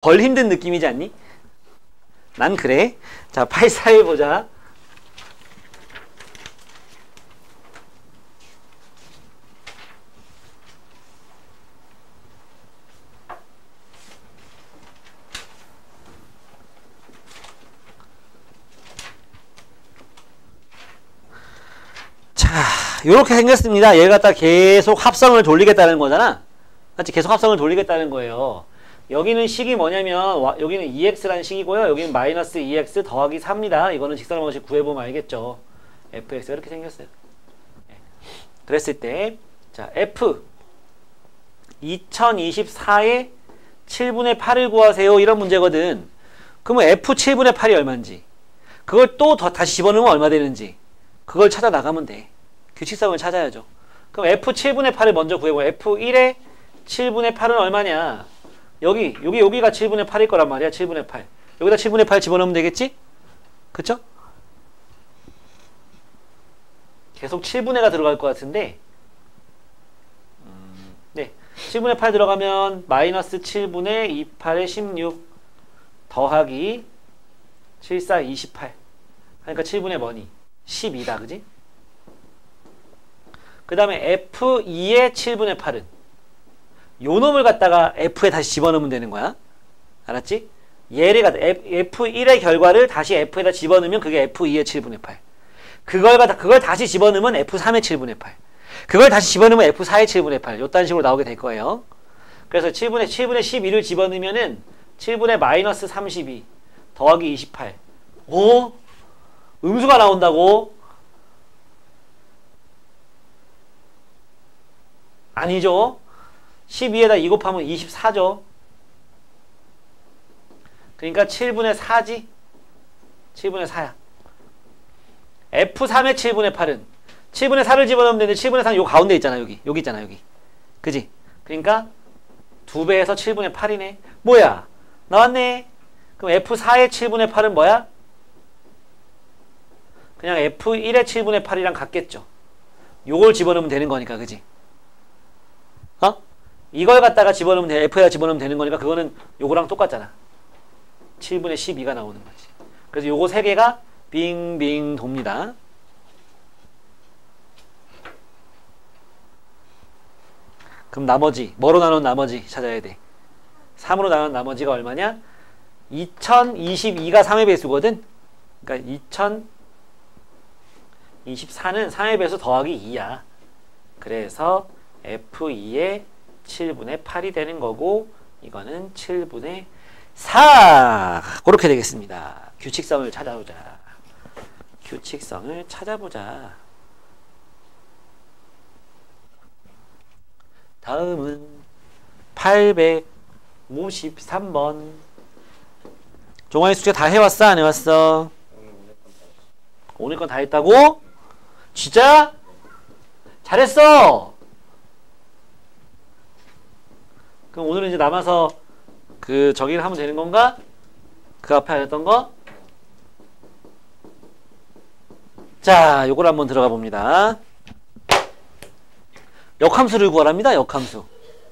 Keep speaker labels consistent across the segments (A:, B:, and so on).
A: 덜 힘든 느낌이지 않니? 난 그래. 자, 841 보자. 자, 요렇게 생겼습니다. 얘를 갖다 계속 합성을 돌리겠다는 거잖아. 맞지? 계속 합성을 돌리겠다는 거예요. 여기는 식이 뭐냐면 여기는 2x라는 식이고요. 여기는 마이너스 2x 더하기 4입니다. 이거는 직선의 방식 구해보면 알겠죠. fx가 이렇게 생겼어요. 그랬을 때 자, f 2024에 7분의 8을 구하세요. 이런 문제거든. 그러면 f 7분의 8이 얼마인지 그걸 또 다시 집어넣으면 얼마 되는지 그걸 찾아 나가면 돼. 규칙성을 찾아야죠. 그럼 f 7분의 8을 먼저 구해보고 f1에 7분의 8은 얼마냐. 여기가 7분의 8일 거란 말이야. 7분의 8. 여기다 7분의 8 집어넣으면 되겠지? 그쵸? 계속 7분의가 들어갈 것 같은데 네, 7분의 8 들어가면 마이너스 7분의 28에 16 더하기 74, 28 그러니까 7분의 뭐니? 12다. 그지? 그 다음에 F2의 7분의 8은 요 놈을 갖다가 F에 다시 집어넣으면 되는 거야. 알았지? 얘를 갖다 F1의 결과를 다시 F에다 집어넣으면 그게 F2의 7분의 8. 그걸 다시 집어넣으면 F3의 7분의 8. 그걸 다시 집어넣으면 F4의 7분의 8. 요딴 식으로 나오게 될 거예요. 그래서 7분의 12를 집어넣으면은 7분의 마이너스 32 더하기 28. 오? 음수가 나온다고? 아니죠. 12에다 2 곱하면 24죠. 그러니까 7분의 4지. 7분의 4야. F3의 7분의 8은 7분의 4를 집어넣으면 되는데 7분의 4는 요 가운데 있잖아. 여기 있잖아. 여기. 그지? 그러니까 2배에서 7분의 8이네. 뭐야? 나왔네. 그럼 F4의 7분의 8은 뭐야? 그냥 F1의 7분의 8이랑 같겠죠. 요걸 집어넣으면 되는 거니까. 그지? 이걸 갖다가 집어넣으면 돼. F에다 집어넣으면 되는 거니까 그거는 요거랑 똑같잖아. 7분의 12가 나오는 거지. 그래서 요거 세 개가 빙빙 돕니다. 그럼 나머지 뭐로 나눈 나머지 찾아야 돼. 3으로 나눈 나머지가 얼마냐? 2022가 3의 배수거든. 그러니까 2024는 3의 배수 더하기 2야. 그래서 F2의 7분의 8이 되는 거고 이거는 7분의 4 그렇게 되겠습니다. 규칙성을 찾아보자. 규칙성을 찾아보자. 다음은 853번. 종아리 숙제 다 해왔어? 안 해왔어? 오늘 건 다 했다고? 진짜? 잘했어! 그럼 오늘은 이제 남아서 그 저기를 하면 되는 건가? 그 앞에 안 했던 거? 자, 요걸 한번 들어가 봅니다. 역함수를 구하랍니다. 역함수.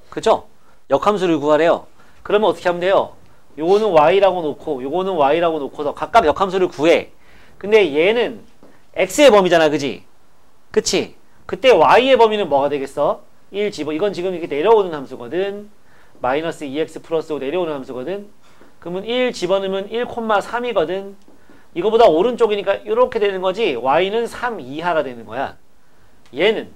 A: 그죠? 역함수를 구하래요. 그러면 어떻게 하면 돼요? 요거는 y라고 놓고 요거는 y라고 놓고서 각각 역함수를 구해. 근데 얘는 x의 범위잖아. 그지? 그치? 그때 y의 범위는 뭐가 되겠어? 1 집어. 이건 지금 이렇게 내려오는 함수거든. 마이너스 2x 플러스 5 내려오는 함수거든. 그러면 1 집어넣으면 1,3이거든. 이거보다 오른쪽이니까 이렇게 되는 거지. y는 3 이하가 되는 거야. 얘는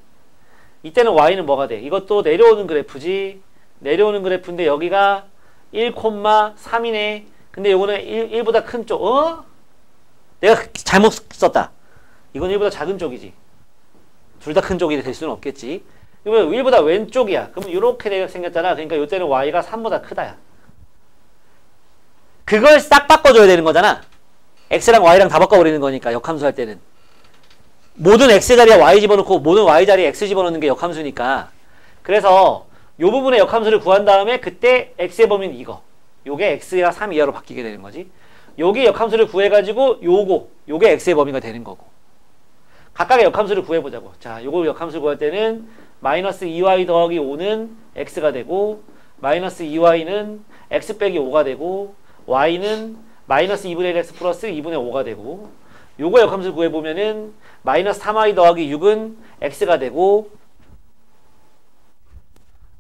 A: 이때는 y는 뭐가 돼? 이것도 내려오는 그래프지. 내려오는 그래프인데 여기가 1,3이네. 근데 요거는 1보다 큰 쪽. 내가 잘못 썼다. 이건 1보다 작은 쪽이지. 둘 다 큰 쪽이 될 수는 없겠지. 이거 1보다 왼쪽이야. 그러면 이렇게 생겼잖아. 그러니까 이때는 y가 3보다 크다야. 그걸 싹 바꿔줘야 되는 거잖아. x랑 y랑 다 바꿔버리는 거니까 역함수 할 때는. 모든 x 자리에 y 집어넣고 모든 y 자리에 x 집어넣는 게 역함수니까. 그래서 요 부분의 역함수를 구한 다음에 그때 x의 범위는 이거. 요게 x가 3 이하로 바뀌게 되는 거지. 요게 역함수를 구해가지고 요게 x의 범위가 되는 거고. 각각의 역함수를 구해보자고. 자, 요거 역함수를 구할 때는 마이너스 2y 더하기 5는 x가 되고 마이너스 2y는 x 빼기 5가 되고 y는 마이너스 2분의 1x 플러스 2분의 5가 되고 요거 역함수 구해보면은 마이너스 3y 더하기 6은 x가 되고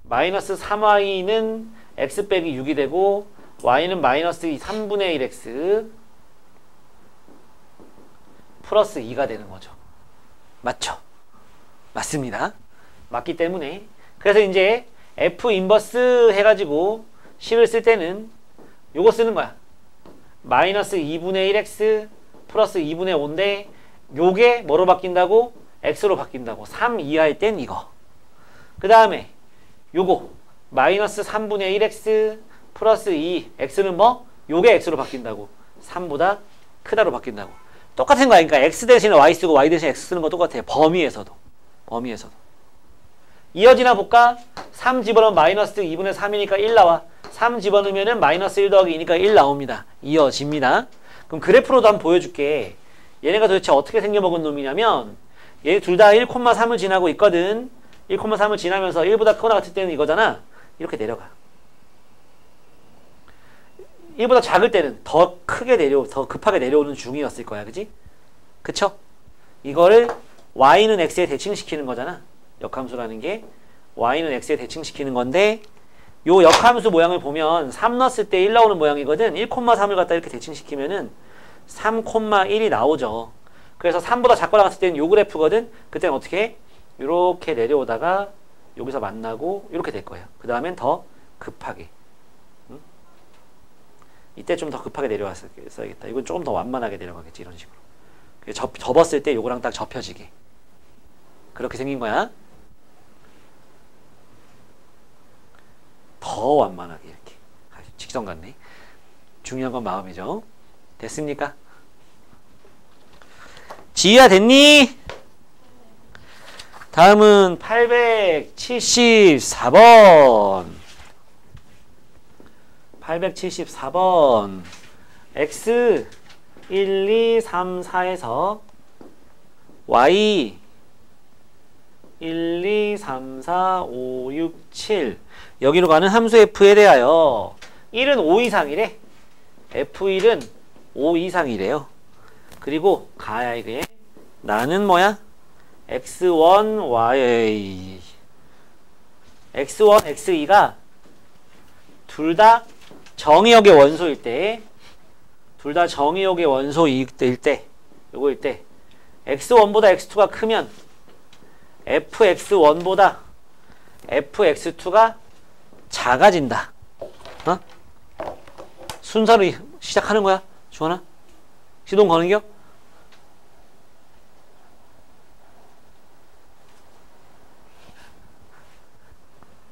A: 마이너스 3y는 x 빼기 6이 되고 y는 마이너스 3분의 1x 플러스 2가 되는 거죠. 맞죠? 맞습니다. 맞기 때문에 그래서 이제 f 인버스 해가지고 식을 쓸 때는 요거 쓰는 거야. 마이너스 2분의 1x 플러스 2분의 5인데 요게 뭐로 바뀐다고? x로 바뀐다고. 3 이하일 땐 이거. 그 다음에 요거 마이너스 3분의 1x 플러스 2 x는 뭐? 요게 x로 바뀐다고. 3보다 크다로 바뀐다고. 똑같은 거야. 그러니까 x 대신에 y 쓰고 y 대신에 x 쓰는 거 똑같아요. 범위에서도. 이어지나 볼까? 3 집어넣으면 마이너스 2분의 3이니까 1 나와. 3 집어넣으면 마이너스 1 더하기 2니까 1 나옵니다. 이어집니다. 그럼 그래프로도 한번 보여줄게. 얘네가 도대체 어떻게 생겨먹은 놈이냐면 얘 둘 다 1,3을 지나고 있거든. 1,3을 지나면서 1보다 크거나 같을 때는 이거잖아. 이렇게 내려가. 1보다 작을 때는 더 급하게 내려오는 중이었을 거야. 그지? 그쵸? 이거를 y는 x에 대칭시키는 거잖아. 역함수라는 게 y는 x에 대칭시키는 건데 요 역함수 모양을 보면 3 넣었을 때 1 나오는 모양이거든. 1,3을 갖다 이렇게 대칭시키면은 3,1이 나오죠. 그래서 3보다 작거나 같을 때는 요 그래프거든. 그때는 어떻게 해? 요렇게 내려오다가 여기서 만나고 이렇게 될 거예요. 그 다음엔 더 급하게. 이때 좀 더 급하게 내려왔어야겠다. 이건 조금 더 완만하게 내려가겠지. 이런 식으로. 접었을 때 요거랑 딱 접혀지게. 그렇게 생긴 거야. 더 완만하게 이렇게. 직선 같네. 중요한 건 마음이죠. 됐습니까? 지희야 됐니? 다음은 874번. 874번. x 1, 2, 3, 4에서 y 1, 2, 3, 4, 5, 6, 7 여기로 가는 함수 f에 대하여 1은 5 이상이래. f1은 5 이상이래요. 그리고 가야 이게 나는 뭐야? x1, y x1, x2가 둘 다 정의역의 원소일 때 둘 다 정의역의 원소일 때 요거일 때 x1보다 x2가 크면 fx1보다 fx2가 작아진다. 어? 순서로 시작하는 거야. 주원아? 시동 거는겨?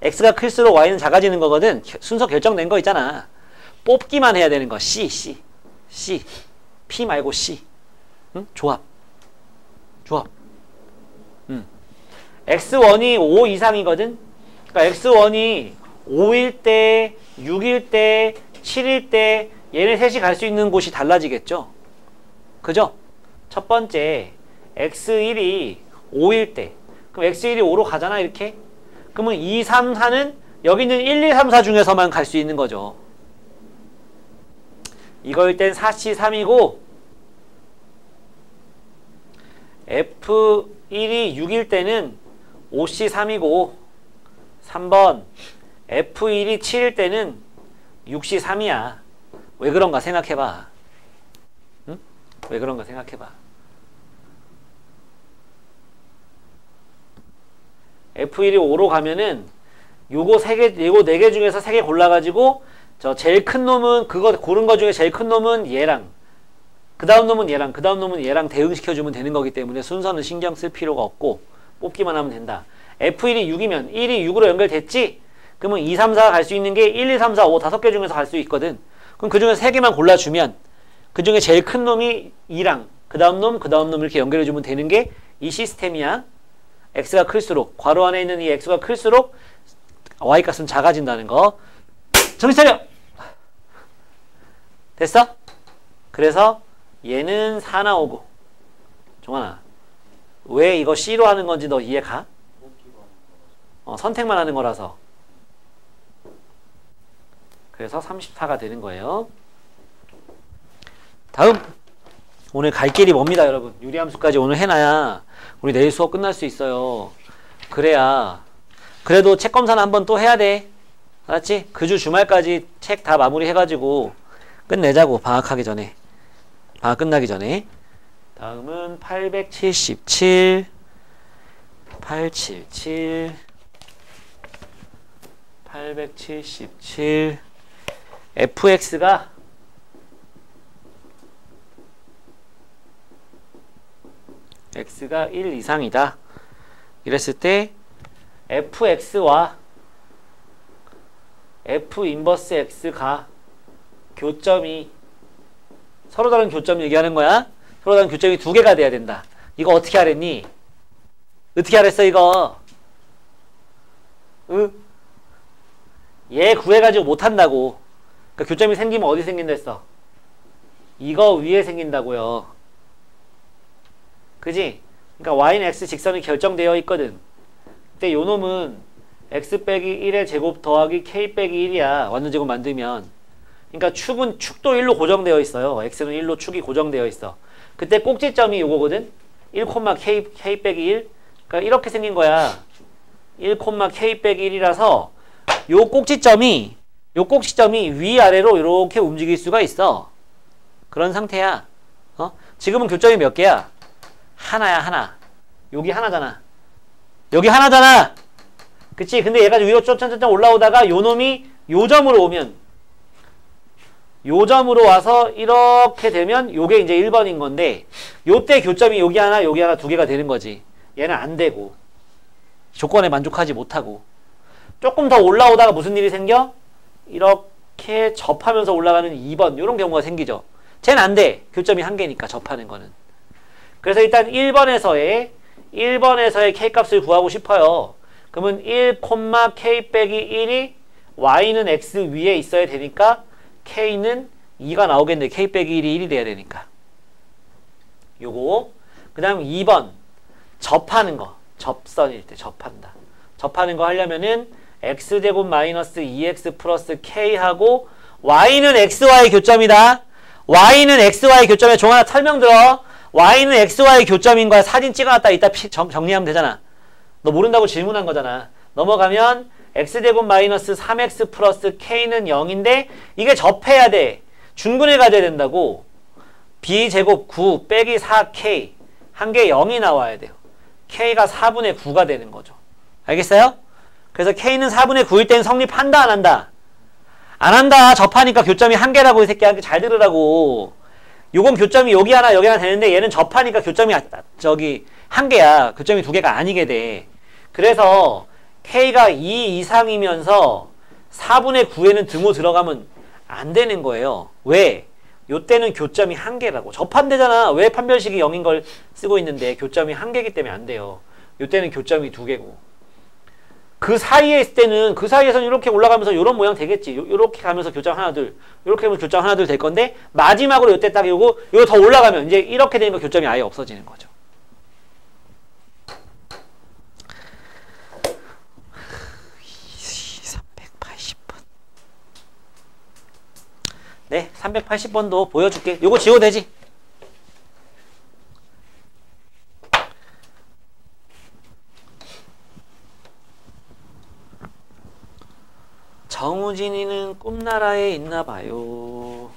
A: x가 클수록 y는 작아지는 거거든. 순서 결정된 거 있잖아. 뽑기만 해야 되는 거. C. P 말고 C. 응? 조합. x1이 5 이상이거든. 그러니까 x1이 5일 때, 6일 때, 7일 때 얘네 셋이 갈 수 있는 곳이 달라지겠죠. 그죠? 첫 번째 x1이 5일 때 그럼 x1이 5로 가잖아. 이렇게. 그러면 2, 3, 4는 여기 있는 1, 2, 3, 4 중에서만 갈 수 있는 거죠. 이거일 땐 4C 3이고 F1이 6일 때는 5C 3이고 3번 F1이 7일 때는 6C 3이야. 왜 그런가 생각해봐. 응? 왜 그런가 생각해봐. F1이 5로 가면은 요거 4개 중에서 3개 골라가지고 저 제일 큰 놈은 그거 고른 거 중에 제일 큰 놈은 얘랑 그 다음 놈은 얘랑 그 다음 놈은 얘랑 대응시켜주면 되는 거기 때문에 순서는 신경 쓸 필요가 없고 뽑기만 하면 된다. F1이 6이면 1이 6으로 연결됐지? 그러면 2, 3, 4가 갈 수 있는 게 1, 2, 3, 4, 5 5개 중에서 갈 수 있거든. 그럼 그 중에 3개만 골라주면 그 중에 제일 큰 놈이 2랑 그 다음 놈 이렇게 연결해주면 되는 게 이 시스템이야. x가 클수록 괄호 안에 있는 이 x가 클수록 y 값은 작아진다는 거. 정신 차려! 됐어? 그래서 얘는 4 나오고 종환아 왜 이거 C로 하는 건지 너 이해 가? 선택만 하는 거라서 그래서 34가 되는 거예요. 다음 오늘 갈 길이 멉니다 여러분. 유리함수까지 오늘 해놔야 우리 내일 수업 끝날 수 있어요. 그래야 그래도 책 검사는 한번 또 해야 돼. 알았지? 그 주 주말까지 책 다 마무리 해가지고 끝내자고. 방학하기 전에. 방학 끝나기 전에. 다음은 877 877 877 fx가 x가 1 이상이다. 이랬을 때 fx와 f 인버스 x가 교점이 서로 다른 교점 얘기하는 거야. 서로 다른 교점이 두 개가 돼야 된다. 이거 어떻게 하랬니? 어떻게 하랬어 이거? 얘 구해가지고 못한다고. 그러니까 교점이 생기면 어디 생긴다 했어? 이거 위에 생긴다고요. 그지? 그러니까 y는 x 직선이 결정되어 있거든. 근데 요 놈은 x 빼기 1의 제곱 더하기 k 빼기 1이야. 완전제곱 만들면. 그러니까 축도 1로 고정되어 있어요. x는 1로 축이 고정되어 있어. 그때 꼭지점이 요거거든. 1,k 빼기 1. 그러니까 이렇게 생긴 거야. 1,k 빼기 1이라서 요 꼭지점이 위아래로 이렇게 움직일 수가 있어. 그런 상태야. 지금은 교점이 몇 개야? 하나야, 하나. 여기 하나잖아. 여기 하나잖아. 그치? 근데 얘가 위로 쫀쫀쫀 올라오다가 요 놈이 요 점으로 오면, 요 점으로 와서 이렇게 되면 요게 이제 1번인 건데, 요때 교점이 여기 하나 두 개가 되는 거지. 얘는 안 되고. 조건에 만족하지 못하고. 조금 더 올라오다가 무슨 일이 생겨? 이렇게 접하면서 올라가는 2번 요런 경우가 생기죠. 쟤는 안 돼. 교점이 한 개니까 접하는 거는. 그래서 일단 1번에서의 k값을 구하고 싶어요. 그러면 1,k 빼기 1이 y는 x 위에 있어야 되니까 k는 2가 나오겠네. k 빼기 1이 1이 돼야 되니까. 요거. 그 다음 2번 접하는 거. 접선일 때 접한다. 접하는 거 하려면은 x제곱 마이너스 2x 플러스 k하고 y는 xy 교점이다. y는 xy 교점에 종하나 설명 들어. y는 xy 교점인 거야. 사진 찍어놨다 이따 정리하면 되잖아. 너 모른다고 질문한 거잖아. 넘어가면 x제곱 마이너스 3x 플러스 k는 0인데 이게 접해야 돼. 중근을 가져야 된다고. b제곱 9 빼기 4k 한 개 0이 나와야 돼요. k가 4분의 9가 되는 거죠. 알겠어요? 그래서 k는 4분의 9일 땐 성립한다 안 한다? 안 한다. 접하니까 교점이 한 개라고. 이 새끼야. 잘 들으라고. 요건 교점이 여기 하나 되는데 얘는 접하니까 교점이 저기 한 개야. 교점이 두 개가 아니게 돼. 그래서 k가 2 이상이면서 4분의 9에는 등호 들어가면 안 되는 거예요. 왜? 요때는 교점이 한 개라고. 접한대잖아. 왜 판별식이 0인 걸 쓰고 있는데 교점이 한 개이기 때문에 안 돼요. 요때는 교점이 두 개고. 그 사이에 있을 때는 그 사이에서는 이렇게 올라가면서 이런 모양 되겠지. 요렇게 가면서 교점 하나 둘, 요렇게 하면 교점 하나 둘 될 건데 마지막으로 요때 딱 요거 더 올라가면 이제 이렇게 되니까 교점이 아예 없어지는 거죠. 네, 380번도 보여줄게. 요거 지워도 되지? 정우진이는 꿈나라에 있나봐요.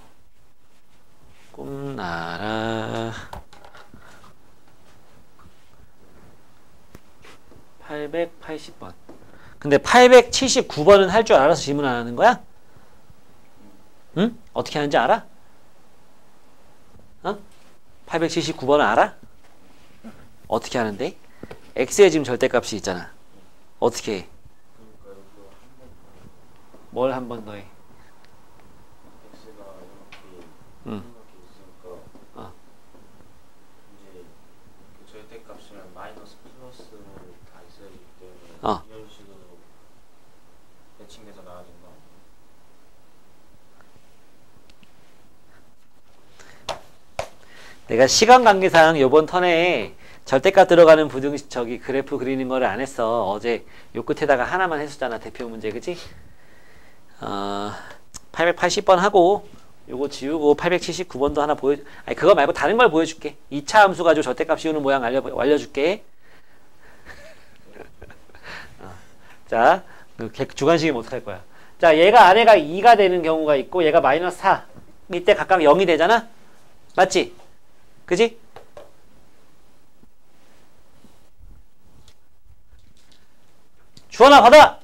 A: 꿈나라 880번. 근데 879번은 할 줄 알아서 질문 안 하는 거야? 응? 어떻게 하는지 알아? 879번은 알아? 어떻게 하는데? x에 지금 절대값이 있잖아. 어떻게 해? 뭘 한 번 더 해?
B: x가 이렇게
A: 응.
B: 있으니까 이제 그 절대값이면 마이너스 플러스를 다 있어야 되기 때문에 이런 식으로 매칭돼서 나와진 거
A: 내가 시간 관계상 요번 턴에 절대값 들어가는 저기 그래프 그리는 거를 안 했어. 어제 요 끝에다가 하나만 했었잖아. 대표 문제, 그치? 880번 하고 요거 지우고 879번도 하나 아니 그거 말고 다른 걸 보여줄게. 2차 함수 가지고 절대값 씌우는 모양 알려줄게. 자, 주관식이면 어떡할 거야? 자, 얘가 아래가 2가 되는 경우가 있고 얘가 마이너스 4. 이때 각각 0이 되잖아? 맞지? 그지? 주원아 받아!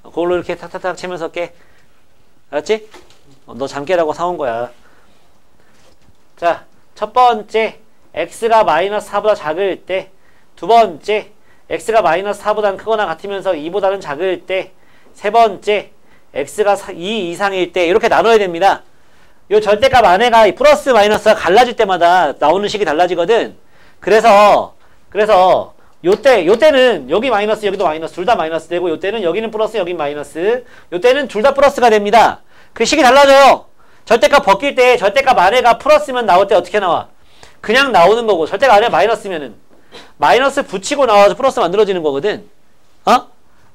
A: 그걸로 이렇게 탁탁탁 치면서 깨. 알았지? 너 잠깨라고 사온 거야. 자, 첫 번째 x가 마이너스 4보다 작을 때, 두 번째 x가 마이너스 4보다는 크거나 같으면서 2보다는 작을 때, 세 번째 x가 2 이상일 때 이렇게 나눠야 됩니다. 요 절대값 안에가 플러스 마이너스가 갈라질 때마다 나오는 식이 달라지거든. 그래서 요때는 여기 마이너스 여기도 마이너스 둘 다 마이너스 되고 요때는 여기는 플러스 여긴 마이너스 요때는 둘 다 플러스가 됩니다. 그 식이 달라져요. 절대값 벗길 때 절대값 안에가 플러스면 나올 때 어떻게 나와? 그냥 나오는 거고 절대값 안에 마이너스면은 마이너스 붙이고 나와서 플러스 만들어지는 거거든.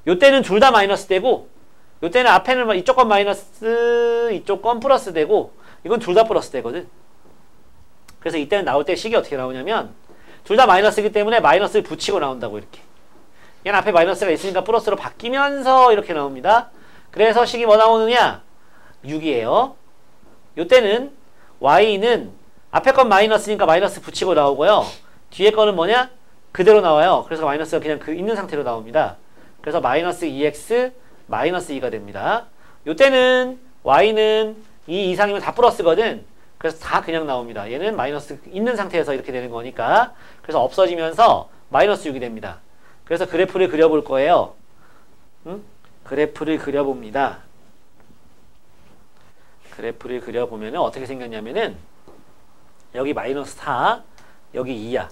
A: 요때는 둘 다 마이너스 되고 요때는 앞에는 이쪽 건 마이너스 이쪽 건 플러스 되고 이건 둘 다 플러스 되거든. 그래서 이때는 나올 때 식이 어떻게 나오냐면 둘 다 마이너스이기 때문에 마이너스를 붙이고 나온다고 이렇게. 얘는 앞에 마이너스가 있으니까 플러스로 바뀌면서 이렇게 나옵니다. 그래서 식이 뭐 나오느냐? 6이에요. 요때는 y는 앞에 건 마이너스니까 마이너스 붙이고 나오고요. 뒤에 거는 뭐냐? 그대로 나와요. 그래서 마이너스가 그냥 그 있는 상태로 나옵니다. 그래서 마이너스 2x 마이너스 2가 됩니다. 요때는 y는 2 이상이면 다 플러스거든. 그래서 다 그냥 나옵니다. 얘는 마이너스 있는 상태에서 이렇게 되는 거니까. 그래서 없어지면서 마이너스 6이 됩니다. 그래서 그래프를 그려볼 거예요. 그래프를 그려봅니다. 그래프를 그려보면 어떻게 생겼냐면은 여기 마이너스 4, 여기 2야.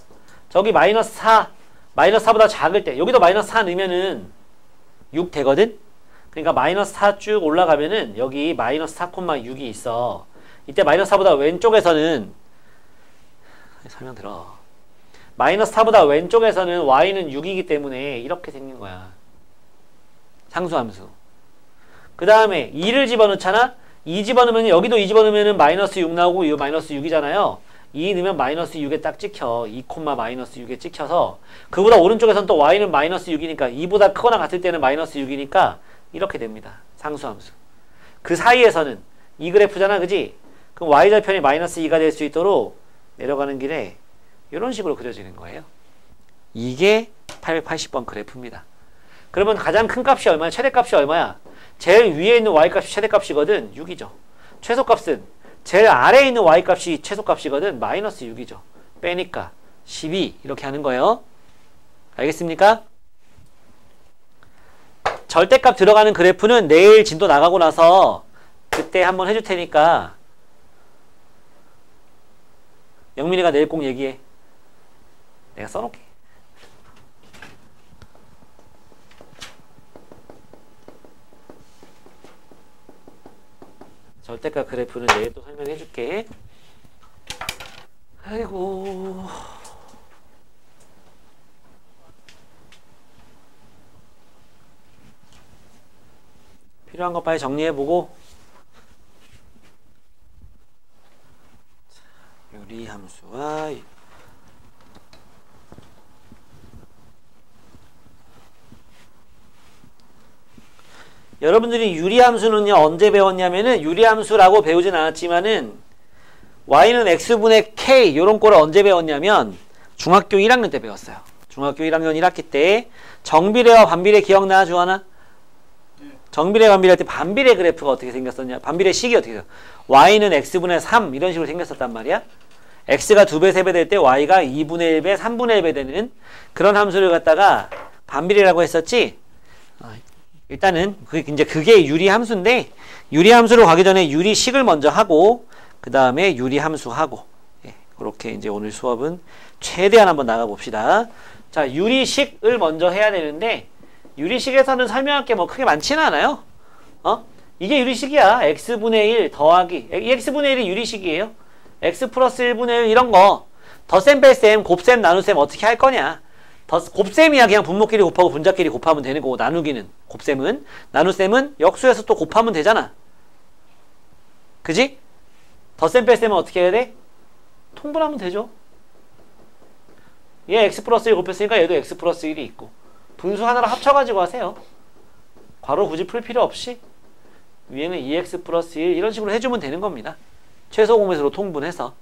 A: 저기 마이너스 4, 마이너스 4보다 작을 때 여기도 마이너스 4 넣으면은 6 되거든? 그러니까 마이너스 4 쭉 올라가면은 여기 마이너스 4,6이 있어. 이때 마이너스 4보다 왼쪽에서는 설명 들어. 마이너스 4보다 왼쪽에서는 y는 6이기 때문에 이렇게 생긴 거야. 상수함수. 그 다음에 2를 집어넣잖아? 2 집어넣으면 여기도 2 집어넣으면 마이너스 6 나오고 이 마이너스 6이잖아요. 2 넣으면 마이너스 6에 딱 찍혀. 2, 마이너스 6에 찍혀서 그보다 오른쪽에서는 또 y는 마이너스 6이니까 2보다 크거나 같을 때는 마이너스 6이니까 이렇게 됩니다. 상수함수. 그 사이에서는 이 그래프잖아. 그지? 그럼 y절편이 마이너스 2가 될 수 있도록 내려가는 길에 이런 식으로 그려지는 거예요. 이게 880번 그래프입니다. 그러면 가장 큰 값이 얼마야? 최대값이 얼마야? 제일 위에 있는 y값이 최대값이거든. 6이죠. 최소값은 제일 아래에 있는 y값이 최소값이거든. 마이너스 6이죠. 빼니까 12 이렇게 하는 거예요. 알겠습니까? 절대값 들어가는 그래프는 내일 진도 나가고 나서 그때 한번 해줄 테니까 영민이가 내일 꼭 얘기해. 내가 써놓게. 절대값 그래프는 내일 또 설명해 줄게. 아이고. 필요한 거 빨리 정리해보고. 유리함수와 여러분들이 유리함수는요 언제 배웠냐면은 유리함수라고 배우진 않았지만은 y는 x분의 k 요런 거를 언제 배웠냐면 중학교 1학년 때 배웠어요. 중학교 1학년 1학기 때 정비례와 반비례 기억나 주하나? 정비례 반비례 할 때 반비례 그래프가 어떻게 생겼었냐? 반비례 식이 어떻게 생겼어? y는 x분의 3 이런 식으로 생겼었단 말이야. x가 2배 3배 될 때 y가 2분의 1배 3분의 1배 되는 그런 함수를 갖다가 반비례라고 했었지. 일단은 그게 유리함수인데 유리함수로 가기 전에 유리식을 먼저 하고 그 다음에 유리함수 하고 그렇게 이제 오늘 수업은 최대한 한번 나가봅시다. 자, 유리식을 먼저 해야 되는데 유리식에서는 설명할 게 뭐 크게 많지는 않아요. 이게 유리식이야. x분의 1 더하기 이 x분의 1이 유리식이에요. x 플러스 1분의 1 이런 거 덧셈 뺄셈 곱셈 나눗셈 어떻게 할 거냐. 곱셈이야. 그냥 분모끼리 곱하고 분자끼리 곱하면 되는 거고, 나누기는. 곱셈은. 나눗셈은 역수에서 또 곱하면 되잖아. 그지? 덧셈 뺄셈은 어떻게 해야 돼? 통분하면 되죠. 얘 x 플러스 1 곱했으니까 얘도 x 플러스 1이 있고. 분수 하나를 합쳐가지고 하세요. 괄호 굳이 풀 필요 없이 위에는 2x 플러스 1 이런 식으로 해주면 되는 겁니다. 최소 공배수로 통분해서.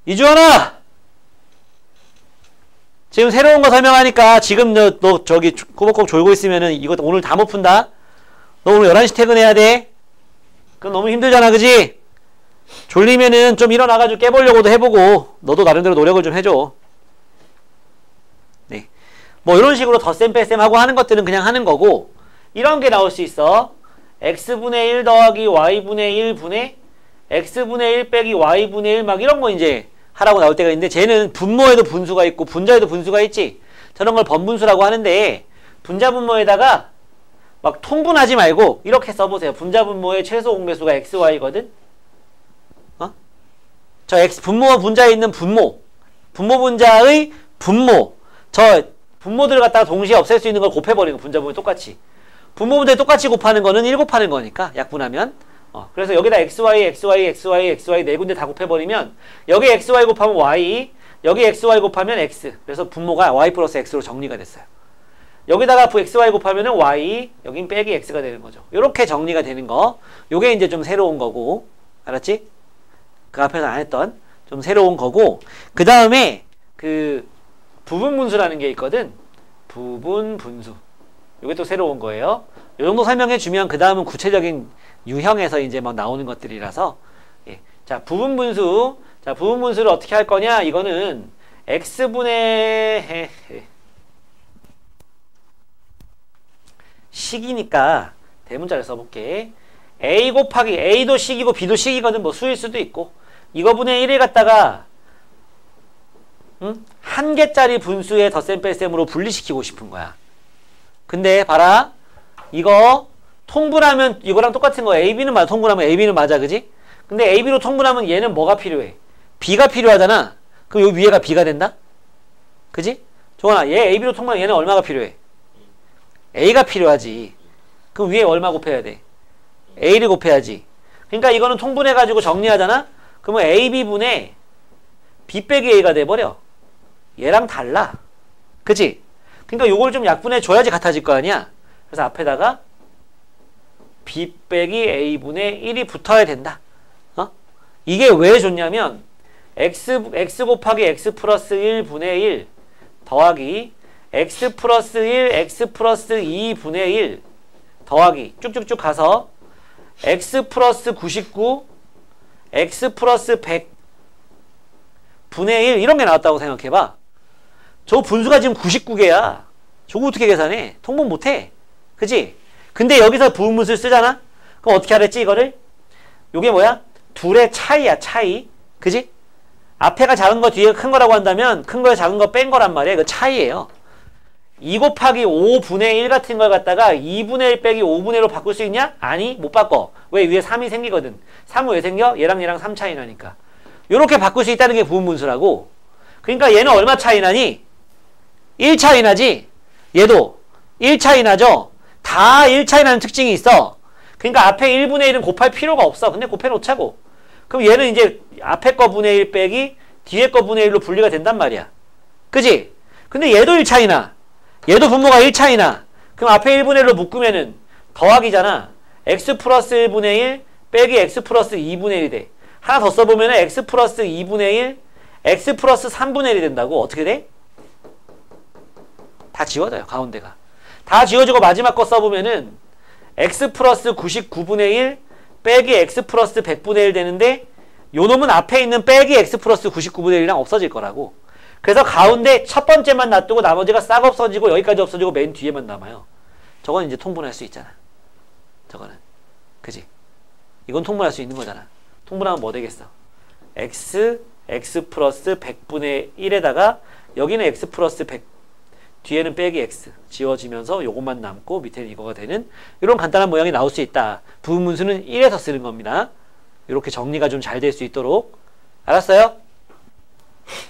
A: 이주환아! 지금 새로운 거 설명하니까 지금 너 저기 꼬박꼬박 졸고 있으면은 이거 오늘 다 못 푼다? 너 오늘 11시 퇴근해야 돼? 그건 너무 힘들잖아, 그지? 졸리면은 좀 일어나가지고 깨보려고도 해보고 너도 나름대로 노력을 좀 해줘. 네. 뭐 이런 식으로 덧셈 뺄셈 하고 하는 것들은 그냥 하는 거고, 이런 게 나올 수 있어. x분의 1 더하기 y분의 1분의 x분의 1 빼기 y분의 1 막 이런 거 이제 하라고 나올 때가 있는데, 쟤는 분모에도 분수가 있고 분자에도 분수가 있지. 저런 걸 번분수라고 하는데, 분자 분모에다가 막 통분하지 말고 이렇게 써보세요. 분자 분모의 최소 공배수가 xy거든. 저 x 분모와 분자에 있는 분모 분자의 분모, 저 분모들을 갖다가 동시에 없앨 수 있는 걸 곱해버리는 거. 분자 분모에 똑같이 분모 분자에 똑같이 곱하는 거는 1 곱하는 거니까 약분하면. 그래서 여기다 xy 네 군데 다 곱해버리면 여기 xy 곱하면 y, 여기 xy 곱하면 x. 그래서 분모가 y 플러스 x로 정리가 됐어요. 여기다가 xy 곱하면은 y, 여긴 빼기 x가 되는 거죠. 요렇게 정리가 되는 거. 요게 이제 좀 새로운 거고, 알았지? 그 앞에서 안 했던 좀 새로운 거고, 그 다음에 그 부분분수라는 게 있거든. 부분분수. 요게 또 새로운 거예요. 요 정도 설명해 주면 그 다음은 구체적인 유형에서 이제 막 나오는 것들이라서. 예. 자, 부분분수. 자, 부분분수를 어떻게 할 거냐? 이거는 x분의 식이니까 대문자를 써볼게. a 곱하기 a도 식이고 b도 식이거든. 뭐 수일 수도 있고. 이거분의 1을 갖다가 한 개짜리 분수의 덧셈 뺄셈으로 분리시키고 싶은 거야. 근데 봐라, 이거 통분하면 이거랑 똑같은 거야. AB는 맞아. 통분하면 AB는 맞아, 그지? 근데 AB로 통분하면 얘는 뭐가 필요해? B가 필요하잖아. 그럼 요 위에가 B가 된다? 그지? 종환아, 얘 AB로 통분하면 얘는 얼마가 필요해? A가 필요하지. 그럼 위에 얼마 곱해야 돼? A를 곱해야지. 그러니까 이거는 통분해가지고 정리하잖아? 그러면 AB분의 B 빼기 A가 돼버려. 얘랑 달라. 그치? 그러니까 요걸 좀 약분해 줘야지 같아질 거 아니야? 그래서 앞에다가 B 빼기 A분의 1이 붙어야 된다. 이게 왜 좋냐면 X 곱하기 X 플러스 1분의 1 더하기 X 플러스 1, X 플러스 2분의 1 더하기 쭉쭉쭉 가서 X 플러스 99, X 플러스 100 분의 1 이런 게 나왔다고 생각해봐. 저 분수가 지금 99개야. 저거 어떻게 계산해? 통분 못해. 그치? 근데 여기서 부분분수를 쓰잖아? 그럼 어떻게 하랬지 이거를? 요게 뭐야? 둘의 차이야, 차이. 그지? 앞에가 작은 거 뒤에가 큰 거라고 한다면 큰 거에 작은 거 뺀 거란 말이야. 그 차이예요. 2 곱하기 5분의 1 같은 걸 갖다가 2분의 1 빼기 5분의 1로 바꿀 수 있냐? 아니, 못 바꿔. 왜? 위에 3이 생기거든. 3은 왜 생겨? 얘랑 얘랑 3 차이 나니까. 요렇게 바꿀 수 있다는 게 부분분수라고. 그러니까 얘는 얼마 차이 나니? 1 차이 나지? 얘도 1 차이 나죠? 다 1 차이 나는 특징이 있어. 그러니까 앞에 1분의 1은 곱할 필요가 없어. 근데 곱해놓자고. 그럼 얘는 이제 앞에 거 분의 1 빼기 뒤에 거 분의 1로 분리가 된단 말이야. 그지? 근데 얘도 1 차이 나. 얘도 분모가 1 차이 나. 그럼 앞에 1분의 1로 묶으면은 더하기잖아. x 플러스 1분의 1 빼기 x 플러스 2분의 1이 돼. 하나 더 써보면은 x 플러스 2분의 1 x 플러스 3분의 1이 된다고. 어떻게 돼? 다 지워져요. 가운데가. 다 지워지고 마지막 거 써보면은 x 플러스 99분의 1 빼기 x 플러스 100분의 1 되는데 요 놈은 앞에 있는 빼기 x 플러스 99분의 1이랑 없어질 거라고. 그래서 가운데 첫 번째만 놔두고 나머지가 싹 없어지고 여기까지 없어지고 맨 뒤에만 남아요. 저건 이제 통분할 수 있잖아. 저거는. 그지? 이건 통분할 수 있는 거잖아. 통분하면 뭐 되겠어? x 플러스 100분의 1에다가 여기는 x 플러스 100 뒤에는 빼기 x 지워지면서 요것만 남고 밑에는 이거가 되는 이런 간단한 모양이 나올 수 있다. 부분분수는 1에서 쓰는 겁니다. 이렇게 정리가 좀 잘 될 수 있도록. 알았어요?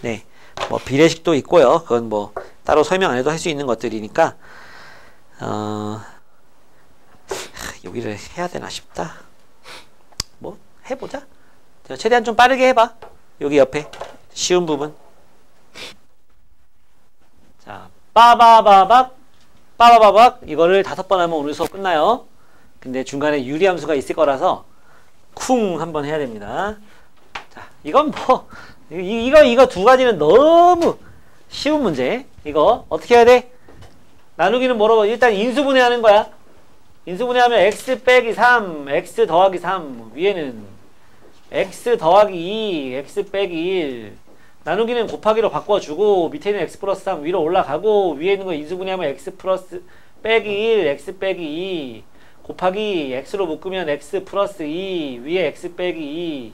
A: 네. 뭐 비례식도 있고요. 그건 뭐 따로 설명 안 해도 할 수 있는 것들이니까 여기를 해야 되나 싶다. 뭐 해보자. 최대한 좀 빠르게 해봐. 여기 옆에 쉬운 부분. 자, 빠바바박 이거를 5번 하면 오늘 수업 끝나요. 근데 중간에 유리함수가 있을 거라서 쿵 한번 해야 됩니다. 자, 이건 뭐 이거 두 가지는 너무 쉬운 문제. 이거 어떻게 해야 돼? 나누기는 뭐라고? 일단 인수분해하는 거야. 인수분해하면 x 빼기 3, x 더하기 3, 위에는 x 더하기 2, x 빼기 1. 나누기는 곱하기로 바꿔주고 밑에 있는 x 플러스 3 위로 올라가고 위에 있는 거 인수분해하면 x 플러스 빼기 1, x 빼기 2 곱하기 x로 묶으면 x 플러스 2 위에 x 빼기 2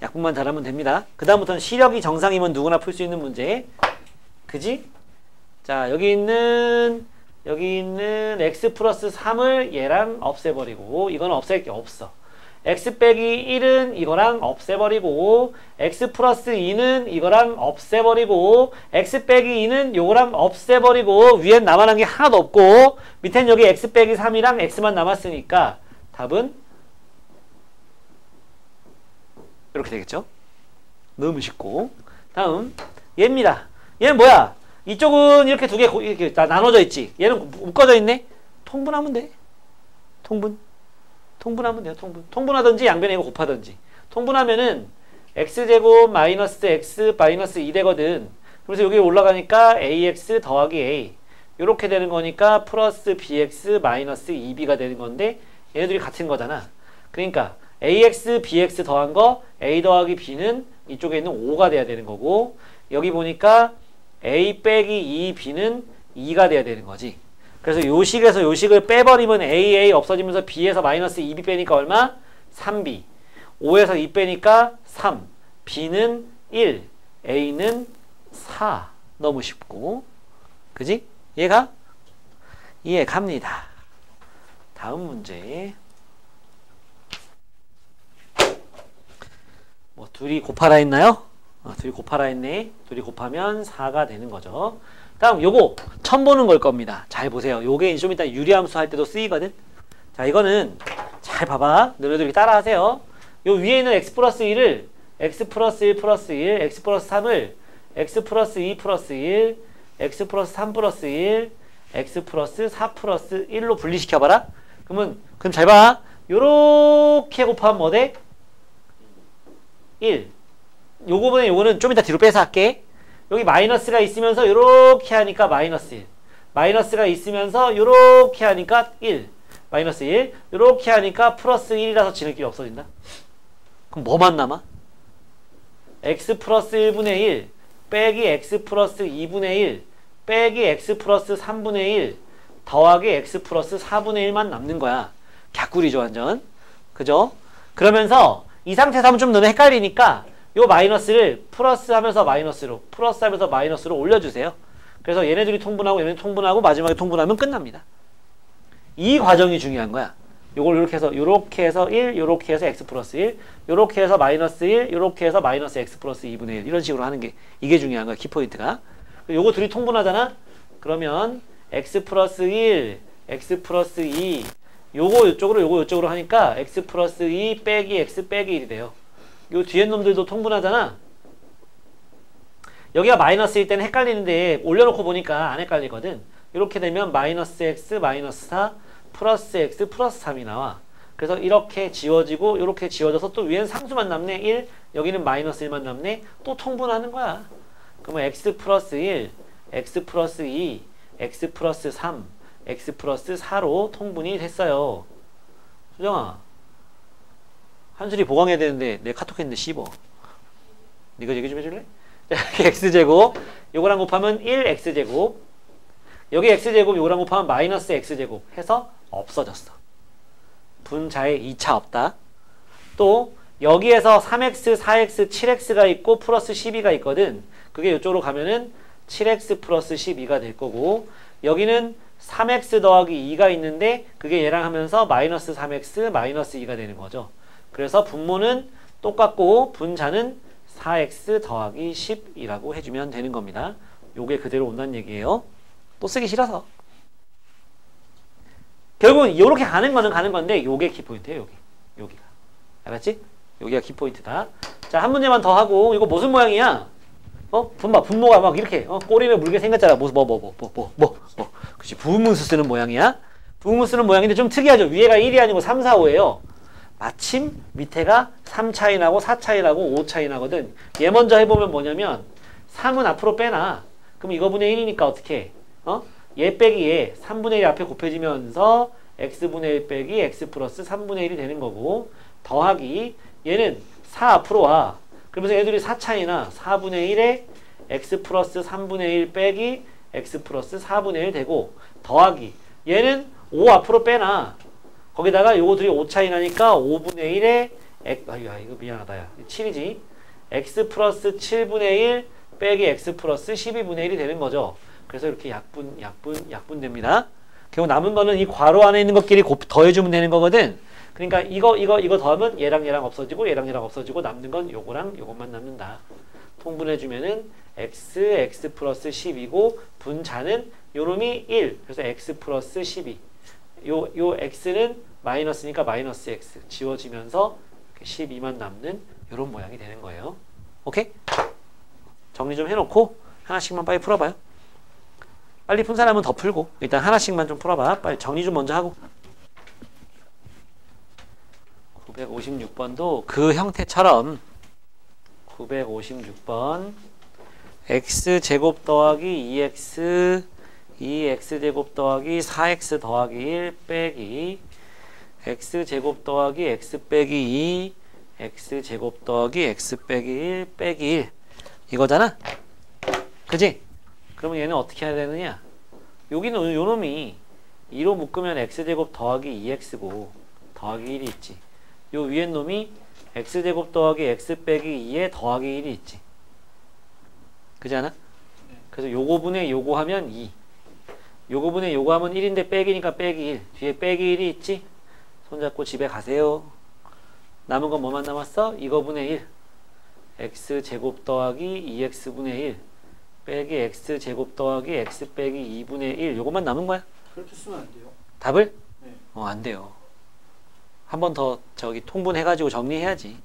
A: 약분만 잘하면 됩니다. 그 다음부터는 시력이 정상이면 누구나 풀 수 있는 문제. 그지? 자, 여기 있는 x 플러스 3을 얘랑 없애버리고 이건 없앨 게 없어. x 빼기 1은 이거랑 없애버리고 x 플러스 2는 이거랑 없애버리고 x 빼기 2는 요거랑 없애버리고 위엔 남아난 게 하나도 없고 밑엔 여기 x 빼기 3이랑 x만 남았으니까 답은 이렇게 되겠죠? 너무 쉽고. 다음 얘입니다. 얘는 뭐야? 이쪽은 이렇게 두 개 이렇게 나눠져 있지. 얘는 묶어져 있네. 통분하면 돼. 통분하면 돼요. 통분하든지 양변에 이거 곱하든지. 통분하면은 x제곱 마이너스 x 마이너스 2 되거든. 그래서 여기 올라가니까 ax 더하기 a 이렇게 되는 거니까 플러스 bx 마이너스 2b가 되는 건데 얘네들이 같은 거잖아. 그러니까 ax bx 더한 거 a 더하기 b는 이쪽에 있는 5가 돼야 되는 거고 여기 보니까 a 빼기 2b는 2가 돼야 되는 거지. 그래서 요식에서 요식을 빼버리면 a 없어지면서 b에서 마이너스 2b 빼니까 얼마? 3b. 5에서 2 빼니까 3. b는 1. a는 4. 너무 쉽고. 그지? 이해가? 이해 갑니다. 다음 문제. 뭐 둘이 곱하라 했나요? 둘이 곱하라 했네. 둘이 곱하면 4가 되는 거죠. 다음 요거 처음 보는 걸 겁니다. 잘 보세요. 요게 좀 이따 유리함수 할 때도 쓰이거든. 자, 이거는 잘 봐봐. 너네들이 따라 하세요. 요 위에 있는 x 플러스 1을 x 플러스 1 플러스 1, x 플러스 3을 x 플러스 2 플러스 1, x 플러스 3 플러스 1, x 플러스 4 플러스 1로 분리시켜봐라. 그럼 잘 봐. 요렇게 곱하면 뭐 돼? 1. 요거는 좀 이따 뒤로 빼서 할게. 여기 마이너스가 있으면서 요렇게 하니까 마이너스 1. 마이너스가 있으면서 요렇게 하니까 1. 마이너스 1. 요렇게 하니까 플러스 1이라서 지름길이 없어진다. 그럼 뭐만 남아? x 플러스 1분의 1 빼기 x 플러스 2분의 1 빼기 x 플러스 3분의 1 더하기 x 플러스 4분의 1만 남는 거야. 갸꿀이죠 완전. 그죠? 그러면서 이 상태에서 하면 좀 너네 헷갈리니까 요 마이너스를 플러스 하면서 마이너스로 플러스 하면서 마이너스로 올려주세요. 그래서 얘네들이 통분하고 얘네들이 통분하고 마지막에 통분하면 끝납니다. 이 과정이 중요한 거야. 요걸 요렇게 해서 1, 요렇게 해서 x 플러스 1, 요렇게 해서 마이너스 1, 요렇게 해서 마이너스 x 플러스 2분의 1 이런 식으로 하는 게 이게 중요한 거야. 키포인트가. 요거 둘이 통분하잖아. 그러면 x 플러스 1, x 플러스 2 요거 요쪽으로 하니까 x 플러스 2 빼기 x 빼기 1이 돼요. 요 뒤에 놈들도 통분하잖아. 여기가 마이너스일 때는 헷갈리는데 올려놓고 보니까 안 헷갈리거든. 이렇게 되면 마이너스 x 마이너스 4 플러스 x 플러스 3이 나와. 그래서 이렇게 지워지고 이렇게 지워져서 또 위엔 상수만 남네. 1 여기는 마이너스 1만 남네. 또 통분하는 거야. 그러면 x 플러스 1 x 플러스 2 x 플러스 3 x 플러스 4로 통분이 됐어요. 수정아 한술이 보강해야 되는데 내 카톡 했는데 씹어. 이거 얘기 좀 해줄래? x제곱 요거랑 곱하면 1x제곱 여기 x제곱 요거랑 곱하면 마이너스 x제곱 해서 없어졌어. 분자에 2차 없다. 또 여기에서 3x, 4x, 7x가 있고 플러스 12가 있거든. 그게 이쪽으로 가면은 7x 플러스 12가 될 거고 여기는 3x 더하기 2가 있는데 그게 얘랑 하면서 마이너스 3x 마이너스 2가 되는 거죠. 그래서 분모는 똑같고 분자는 4x 더하기 10이라고 해주면 되는 겁니다. 요게 그대로 온다는 얘기예요. 또 쓰기 싫어서. 결국은 요렇게 가는 거는 가는 건데 요게 키포인트예요. 여기가. 알았지? 여기가 키포인트다. 자, 한 문제만 더 하고 이거 무슨 모양이야? 분모가 막 이렇게 꼬리를 물게 생겼잖아. 그치, 부분문수 쓰는 모양이야. 부분문 쓰는 모양인데 좀 특이하죠. 위에가 1이 아니고 3, 4, 5예요. 마침 밑에가 3 차이 나고 4 차이 나고 5 차이 나거든. 얘 먼저 해보면 뭐냐면 3은 앞으로 빼놔. 그럼 이거분의 1이니까 어떻게 해? 얘 빼기 얘 3분의 1 앞에 곱해지면서 x분의 1 빼기 x 플러스 3분의 1이 되는 거고, 더하기 얘는 4 앞으로 와. 그러면서 애들이 4 차이나 4분의 1에 x 플러스 3분의 1 빼기 x 플러스 4분의 1 되고, 더하기 얘는 5 앞으로 빼놔. 거기다가 요거들이 5 차이 나니까 5분의 1에 이거 미안하다 야 7이지. x 플러스 7분의 1 빼기 x 플러스 12분의 1이 되는 거죠. 그래서 이렇게 약분 됩니다. 결국 남은 거는 이 괄호 안에 있는 것끼리 더해주면 되는 거거든. 그러니까 이거 더하면 얘랑 없어지고 얘랑 없어지고 남는 건 요거랑 요것만 남는다. 통분해주면은 x 플러스 10이고 분자는 요놈이 1. 그래서 x 플러스 12. 요 x는 마이너스니까 마이너스 x 지워지면서 12만 남는 요런 모양이 되는 거예요. 오케이? 정리 좀 해놓고 하나씩만 빨리 풀어봐요. 빨리 푼 사람은 더 풀고 일단 하나씩만 좀 풀어봐. 빨리 정리 좀 먼저 하고. 956번도 그 형태처럼 956번 x제곱 더하기 2x제곱 더하기 4x 더하기 1 빼기 x제곱 더하기 x 빼기 2 x제곱 더하기 x 빼기 1 빼기 1 이거잖아? 그지? 그러면 얘는 어떻게 해야 되느냐? 여기는 요놈이 2로 묶으면 x제곱 더하기 2x고 더하기 1이 있지. 요 위에 놈이 x제곱 더하기 x 빼기 2에 더하기 1이 있지. 그지 않아? 그래서 요거분의 요거 하면 2. 요거분의 요거 하면 1인데 빼기니까 빼기 1. 뒤에 빼기 1이 있지? 손잡고 집에 가세요. 남은 건 뭐만 남았어? 이거분의 1. x제곱 더하기 2x분의 1 빼기 x제곱 더하기 x 빼기 2분의 1 요것만 남은 거야.
C: 그렇게 쓰면 안 돼요?
A: 답을?
C: 네.
A: 안 돼요. 한 번 더 통분해가지고 정리해야지.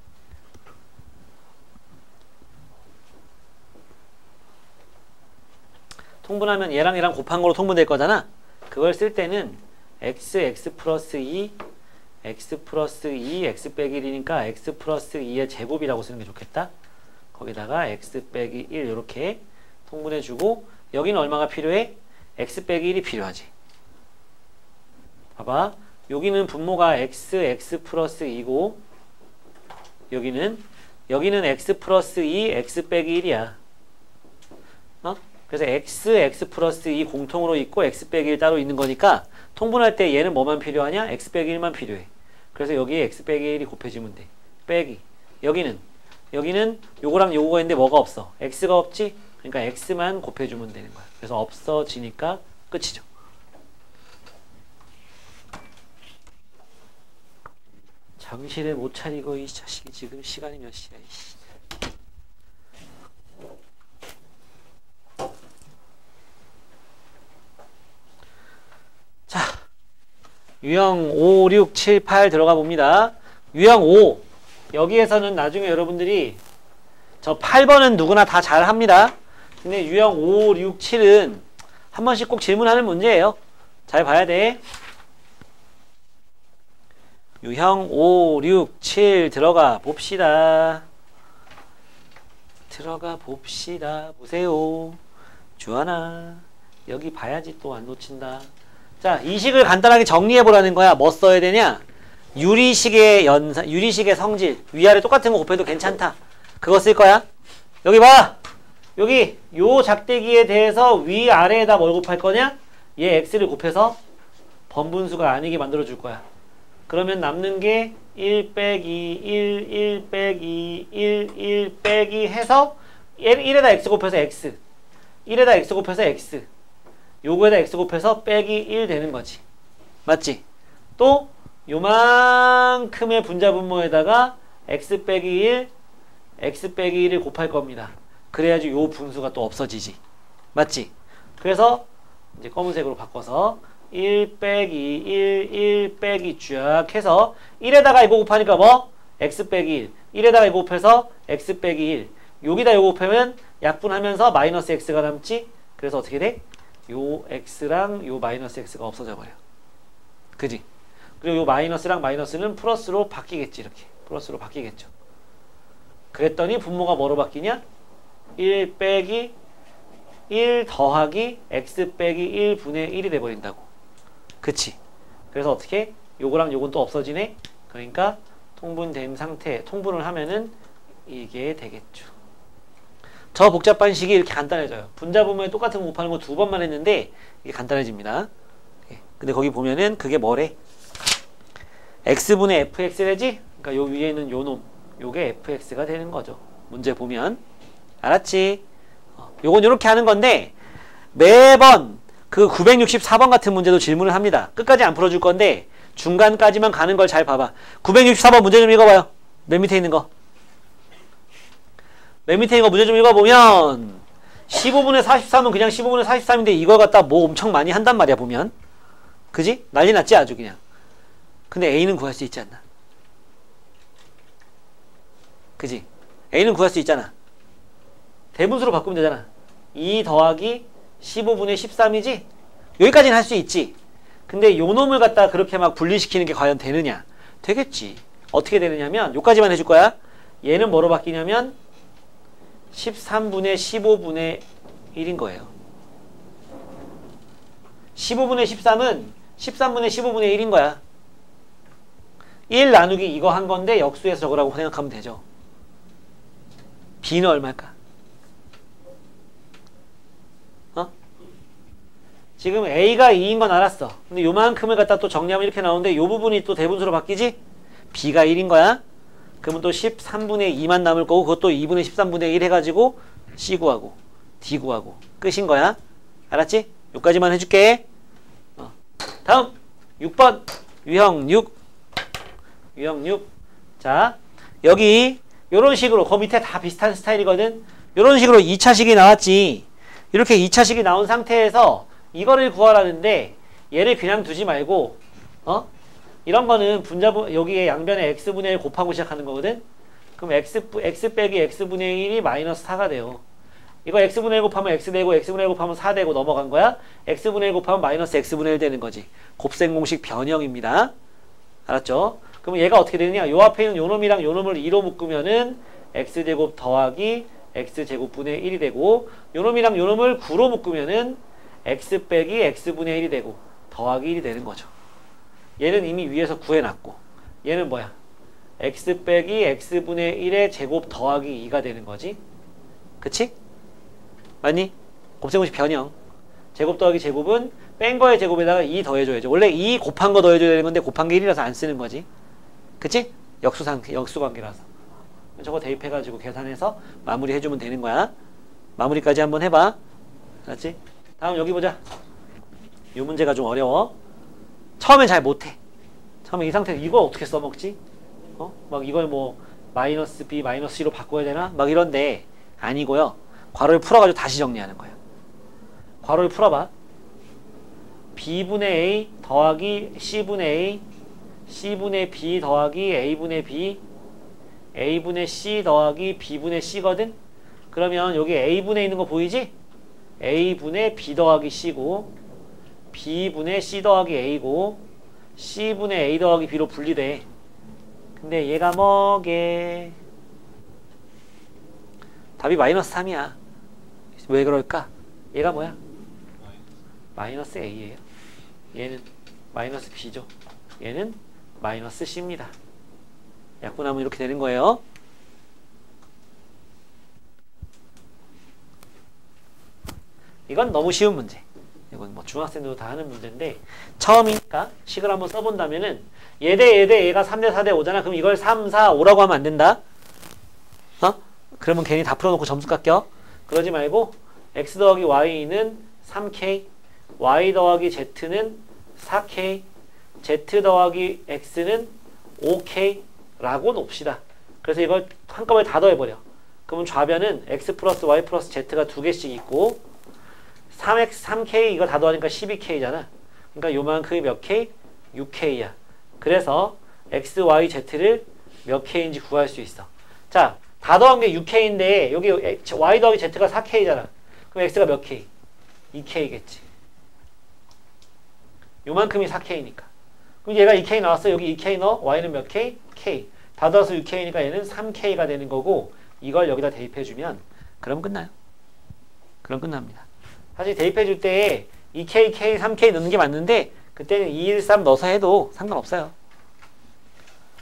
A: 통분하면 얘랑 곱한 거로 통분될 거잖아. 그걸 쓸 때는 x 플러스 2 x 플러스 2 x 빼기 1이니까 x 플러스 2의 제곱이라고 쓰는 게 좋겠다. 거기다가 x 빼기 1 이렇게 통분해주고 여기는 얼마가 필요해? x 빼기 1이 필요하지. 봐봐. 여기는 분모가 x 플러스 2고 여기는 x 플러스 2 x 빼기 1이야. 그래서 x 플러스 2 공통으로 있고 x 빼기 1 따로 있는 거니까 통분할 때 얘는 뭐만 필요하냐? x 빼기 1만 필요해. 그래서 여기에 x 빼기 1이 곱해지면 돼. 빼기. 여기는 요거랑 요거가 있는데 뭐가 없어? x가 없지? 그러니까 x만 곱해주면 되는 거야. 그래서 없어지니까 끝이죠. 정신을 못 차리고 이 자식이 지금 시간이 몇 시야 이씨. 자, 유형 5, 6, 7, 8 들어가 봅니다. 유형 5 여기에서는 나중에 여러분들이 저 8번은 누구나 다 잘 합니다. 근데 유형 5, 6, 7은 한 번씩 꼭 질문하는 문제예요. 잘 봐야 돼. 유형 5, 6, 7 들어가 봅시다. 들어가 봅시다. 보세요. 주하나 여기 봐야지 또 안 놓친다. 자, 이 식을 간단하게 정리해 보라는 거야. 뭐 써야 되냐? 유리식의 유리식의 성질 위아래 똑같은 거 곱해도 괜찮다. 그거 쓸 거야. 여기 봐. 여기 요 작대기에 대해서 위아래에다 뭘 곱할 거냐? 얘 x를 곱해서 번분수가 아니게 만들어 줄 거야. 그러면 남는 게 1 빼기 1, 1 빼기 1, 1 빼기 해서 1에다 x 곱해서 x 1에다 x 곱해서 x 요거에다 x 곱해서 빼기 1 되는 거지. 맞지? 또 요만큼의 분자분모에다가 x 빼기 1, x 빼기 1을 곱할 겁니다. 그래야지 요 분수가 또 없어지지. 맞지? 그래서 이제 검은색으로 바꿔서 1 빼기 1 빼기 쫙 해서 1에다가 이거 곱하니까 뭐? x 빼기 1 1에다가 이거 곱해서 x 빼기 1 여기다 이거 곱하면 약분하면서 마이너스 x가 남지? 그래서 어떻게 돼? 요 x랑 요 마이너스 x가 없어져 버려. 그지? 그리고 요 마이너스랑 마이너스는 플러스로 바뀌겠지. 이렇게 플러스로 바뀌겠죠. 그랬더니 분모가 뭐로 바뀌냐? 1 빼기 1 더하기 x 빼기 1분의 1이 돼버린다고. 그치? 그래서 어떻게? 요거랑 요건 또 없어지네? 그러니까 통분된 상태, 통분을 하면은 이게 되겠죠. 저 복잡 반식이 이렇게 간단해져요. 분자분모에 똑같은 거 곱하는 거 2번만 했는데 이게 간단해집니다. 근데 거기 보면은 그게 뭐래? x분의 fx래지? 그러니까 요 위에 있는 요 놈, 요게 fx가 되는 거죠. 문제 보면. 알았지? 요건 요렇게 하는 건데 매번 그 964번 같은 문제도 질문을 합니다. 끝까지 안 풀어줄 건데 중간까지만 가는 걸 잘 봐봐. 964번 문제 좀 읽어봐요. 맨 밑에 있는 거. 맨 밑에 있는 거 문제 좀 읽어보면 15분의 43은 그냥 15분의 43인데 이걸 갖다 뭐 엄청 많이 한단 말이야 보면. 그지? 난리 났지 아주 그냥. 근데 A는 구할 수 있지 않나? 그지? A는 구할 수 있잖아. 대분수로 바꾸면 되잖아. 2 더하기 15분의 13이지? 여기까지는 할 수 있지. 근데 요 놈을 갖다 그렇게 막 분리시키는 게 과연 되느냐? 되겠지. 어떻게 되느냐면 요까지만 해줄 거야. 얘는 뭐로 바뀌냐면 13분의 15분의 1인 거예요. 15분의 13은 13분의 15분의 1인 거야. 1 나누기 이거 한 건데 역수에서 적으라고 생각하면 되죠. B는 얼마일까? 지금 A가 2인 건 알았어. 근데 요만큼을 갖다 또 정리하면 이렇게 나오는데 요 부분이 또 대분수로 바뀌지? B가 1인 거야. 그러면 또 13분의 2만 남을 거고 그것도 2분의 13분의 1 해가지고 C 구하고 D 구하고 끝인 거야. 알았지? 요까지만 해줄게. 다음 6번 유형 6. 유형 6. 자 여기 요런 식으로 그 밑에 다 비슷한 스타일이거든. 요런 식으로 2차식이 나왔지. 이렇게 2차식이 나온 상태에서 이거를 구하라는데 얘를 그냥 두지 말고 이런 거는 분자분 여기에 양변에 x분의 1 곱하고 시작하는 거거든. 그럼 x 빼기 x분의 1이 마이너스 4가 돼요. 이거 x분의 1 곱하면 x 되고 x분의 1 곱하면 4 되고 넘어간 거야. x분의 1 곱하면 마이너스 x분의 1 되는 거지. 곱셈 공식 변형입니다. 알았죠? 그럼 얘가 어떻게 되느냐? 요 앞에 있는 요 놈이랑 요 놈을 2로 묶으면은 x제곱 더하기 x제곱분의 1이 되고 요 놈이랑 요 놈을 9로 묶으면은 x 빼기 x분의 1이 되고 더하기 1이 되는 거죠. 얘는 이미 위에서 구해놨고 얘는 뭐야? x 빼기 x분의 1의 제곱 더하기 2가 되는 거지. 그치? 맞니? 곱셈공식 변형. 제곱 더하기 제곱은 뺀 거의 제곱에다가 2 더해줘야죠. 원래 2 곱한 거 더해줘야 되는 건데 곱한 게 1이라서 안 쓰는 거지. 그치? 역수관계라서. 저거 대입해가지고 계산해서 마무리 해주면 되는 거야. 마무리까지 한번 해봐. 알았지? 다음 여기 보자. 이 문제가 좀 어려워. 처음엔 잘 못해. 처음에 이 상태에서 이걸 어떻게 써먹지? 막 이걸 뭐 마이너스 b 마이너스 c로 바꿔야 되나? 막 이런데 아니고요. 괄호를 풀어가지고 다시 정리하는 거예요. 괄호를 풀어봐. b분의 a 더하기 c분의 a c분의 b 더하기 a분의 b a분의 c 더하기 b분의 c거든? 그러면 여기 a분에 있는 거 보이지? a분의 b 더하기 c고 b분의 c 더하기 a고 c분의 a 더하기 b로 분리돼. 근데 얘가 뭐게? 답이 마이너스 3이야. 왜 그럴까? 얘가 뭐야? 마이너스 a예요. 얘는 마이너스 b죠. 얘는 마이너스 c입니다. 약분하면 이렇게 되는 거예요. 이건 너무 쉬운 문제. 이건 뭐 중학생들도 다 하는 문제인데 처음이니까 식을 한번 써본다면은 얘 대 얘가 3대 4대 5잖아. 그럼 이걸 3, 4, 5라고 하면 안 된다. 그러면 괜히 다 풀어놓고 점수 깎여. 그러지 말고 x 더하기 y는 3k, y 더하기 z는 4k, z 더하기 x는 5k 라고 놓읍시다. 그래서 이걸 한꺼번에 다 더해버려. 그러면 좌변은 x 플러스 y 플러스 z가 2개씩 있고 3x, 3k 이거 다 더하니까 12k잖아. 그러니까 요만큼이 몇 k? 6k야. 그래서 x, y, z를 몇 k인지 구할 수 있어. 자, 다 더한 게 6k인데 여기 y 더하기 z가 4k잖아. 그럼 x가 몇 k? 2k겠지. 요만큼이 4k니까. 그럼 얘가 2k 나왔어. 여기 2k 넣어. y는 몇 k? k. 다 더해서 6k니까 얘는 3k가 되는 거고 이걸 여기다 대입해주면 그럼 끝나요. 그럼 끝납니다. 사실 대입해줄 때 2k, k, 3k 넣는 게 맞는데 그때는 2, 1, 3 넣어서 해도 상관없어요.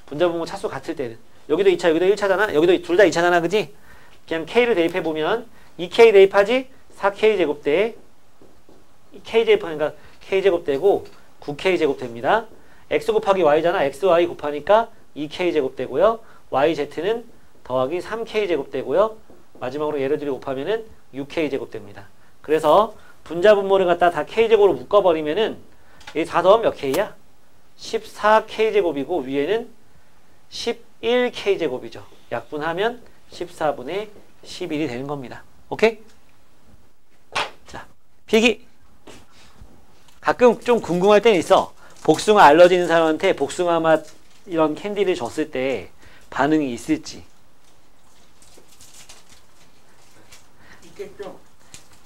A: 분자분모 차수 같을 때는. 여기도 2차, 여기도 1차잖아. 여기도 둘 다 2차잖아. 그지? 그냥 k를 대입해보면 2k 대입하지? 4k 제곱대 k 제곱하니까 k 제곱되고 9k 제곱됩니다. x 곱하기 y잖아. x, y 곱하니까 2k 제곱되고요. y, z는 더하기 3k 제곱되고요. 마지막으로 얘네들이 곱하면은 6k 제곱됩니다. 그래서 분자분모를 갖다 다 k제곱으로 묶어버리면은 얘 다 더하면 몇 k야? 14k 제곱이고 위에는 11k 제곱이죠. 약분하면 14분의 11이 되는 겁니다. 오케이? 자, 필기. 가끔 좀 궁금할 때는 있어. 복숭아 알러지 있는 사람한테 복숭아 맛 이런 캔디를 줬을 때 반응이 있을지.
B: 있겠죠.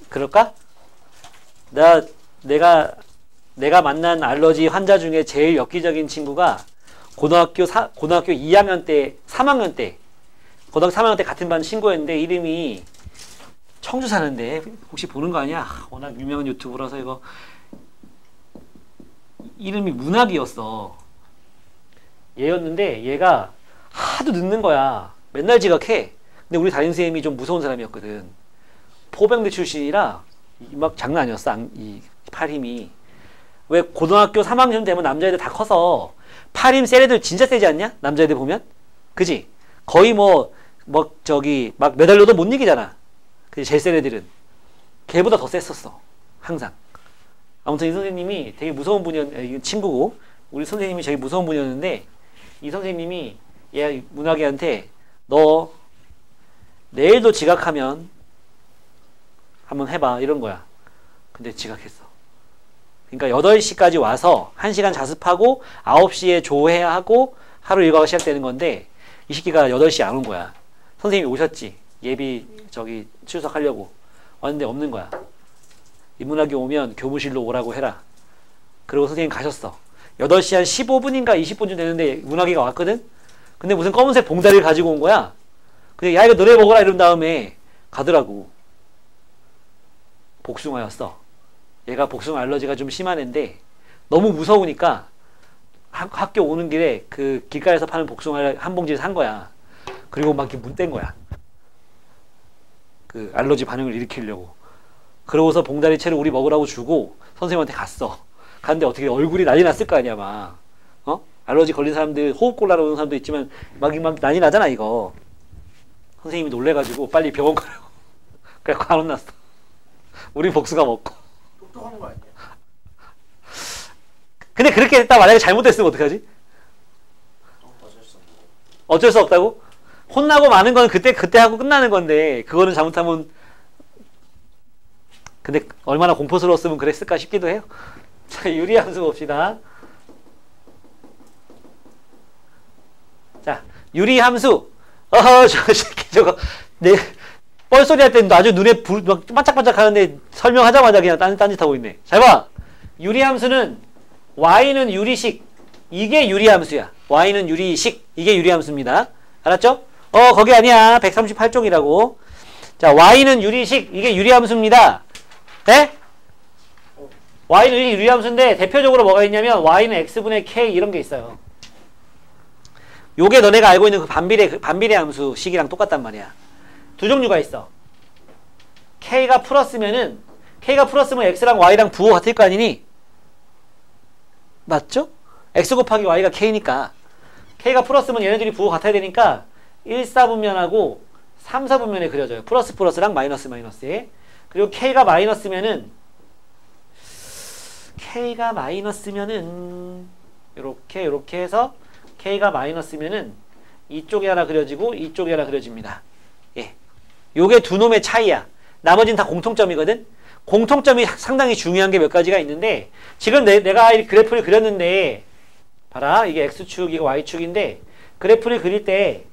A: 그럴까? 내가 만난 알러지 환자 중에 제일 엽기적인 친구가 고등학교 2학년 때, 3학년 때, 고등학교 3학년 때 같은 반 친구였는데 이름이 청주 사는데 혹시 보는 거 아니야? 워낙 유명한 유튜브라서 이거 이름이 문학이었어. 얘였는데 얘가 하도 늦는 거야. 맨날 지각해. 근데 우리 담임선생님이 좀 무서운 사람이었거든. 포병대 출신이라 막 장난 아니었어. 이 팔힘이. 왜 고등학교 3학년 되면 남자애들 다 커서 팔힘 셀 애들 진짜 세지 않냐? 남자애들 보면? 그지? 거의 막 매달려도 못 이기잖아. 그 제일 센 애들은. 걔보다 더 셌었어. 항상. 아무튼 이 선생님이 되게 무서운 분이었는데, 친구고, 우리 선생님이 되게 무서운 분이었는데, 이 선생님이 얘 문학이한테 너 내일도 지각하면 한번 해봐. 이런 거야. 근데 지각했어. 그러니까 8시까지 와서 1시간 자습하고 9시에 조회해야 하고 하루 일과가 시작되는 건데 이 새끼가 8시에 안 온 거야. 선생님이 오셨지. 예비 출석하려고. 왔는데 없는 거야. 인문학이 오면 교무실로 오라고 해라. 그리고 선생님 가셨어. 8시 한 15분인가 20분쯤 되는데 문학이가 왔거든? 근데 무슨 검은색 봉다리를 가지고 온 거야. 근데 야 이거 너네 먹어라 이런 다음에 가더라고. 복숭아였어. 얘가 복숭아 알러지가 좀 심한 애인데 너무 무서우니까 학교 오는 길에 그 길가에서 파는 복숭아를 한 봉지를 산 거야. 그리고 막 이렇게 문댄 거야. 그 알러지 반응을 일으키려고. 그러고서 봉다리채를 우리 먹으라고 주고 선생님한테 갔어. 갔는데 어떻게 얼굴이 난리 났을 거 아니야 막. 알러지 걸린 사람들 호흡곤란 오는 사람도 있지만 막 난리 나잖아 이거. 선생님이 놀래가지고 빨리 병원 가라고. 그래서 안 혼났어. 우리 복숭아 먹고.
B: 똑똑한 거 아니야?
A: 근데 그렇게 했다 만약에 잘못됐으면 어떡하지? 어쩔 수 없다고? 혼나고 마는 건 그때 하고 끝나는 건데 그거는 잘못하면 근데 얼마나 공포스러웠으면 그랬을까 싶기도 해요. 자, 유리함수 봅시다. 자, 유리함수. 저 새끼 저거 내 뻘소리 할 때는 아주 눈에 불 막 반짝반짝 하는데 설명하자마자 그냥 딴짓 하고 있네. 잘 봐. 유리함수는 y는 유리식. 이게 유리함수야. y는 유리식. 이게 유리함수입니다. 알았죠? 거기 아니야. 138쪽이라고. 자, y는 유리식. 이게 유리함수입니다. 네? y는 유리함수인데 대표적으로 뭐가 있냐면 y는 x분의 k 이런 게 있어요. 요게 너네가 알고 있는 그 반비례 함수 식이랑 똑같단 말이야. 두 종류가 있어. k가 플러스면 x랑 y랑 부호 같을 거 아니니? 맞죠? x 곱하기 y가 k니까 k가 플러스면 얘네들이 부호 같아야 되니까 1, 4분면하고 3, 4분면에 그려져요. 플러스랑 마이너스에. 그리고 k가 마이너스면은 요렇게 해서 k가 마이너스면은 이쪽에 하나 그려지고 이쪽에 하나 그려집니다. 예. 요게 두 놈의 차이야. 나머지는 다 공통점이거든. 공통점이 상당히 중요한 게 몇 가지가 있는데 지금 내가 이 그래프를 그렸는데 봐라. 이게 X축, 이거 Y축인데 그래프를 그릴 때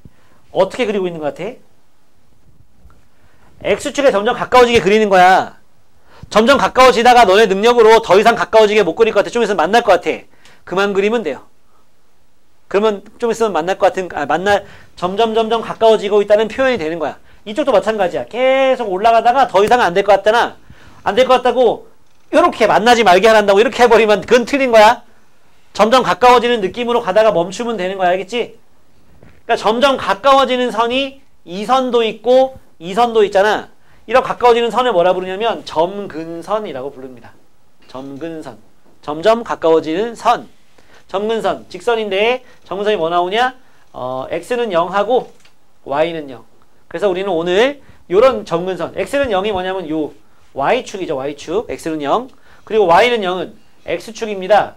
A: 어떻게 그리고 있는 것 같아? X축에 점점 가까워지게 그리는 거야. 점점 가까워지다가 너네 능력으로 더 이상 가까워지게 못 그릴 것 같아. 좀 있으면 만날 것 같아. 그만 그리면 돼요. 그러면 좀 있으면 만날 것 같은, 점점 가까워지고 있다는 표현이 되는 거야. 이쪽도 마찬가지야. 계속 올라가다가 더 이상 안 될 것 같다나, 안 될 것 같다고, 요렇게 만나지 말게 하란다고 이렇게 해버리면 그건 틀린 거야. 점점 가까워지는 느낌으로 가다가 멈추면 되는 거야. 알겠지? 그러니까 점점 가까워지는 선이 이 선도 있고, 이 선도 있잖아. 이런 가까워지는 선을 뭐라 부르냐면, 점근선이라고 부릅니다. 점근선. 점점 가까워지는 선. 점근선, 직선인데 점근선이 뭐 나오냐? x는 0하고 y는 0. 그래서 우리는 오늘 요런 점근선, x는 0이 뭐냐면 요 y축이죠. y축. x는 0. 그리고 y는 0은 x축입니다.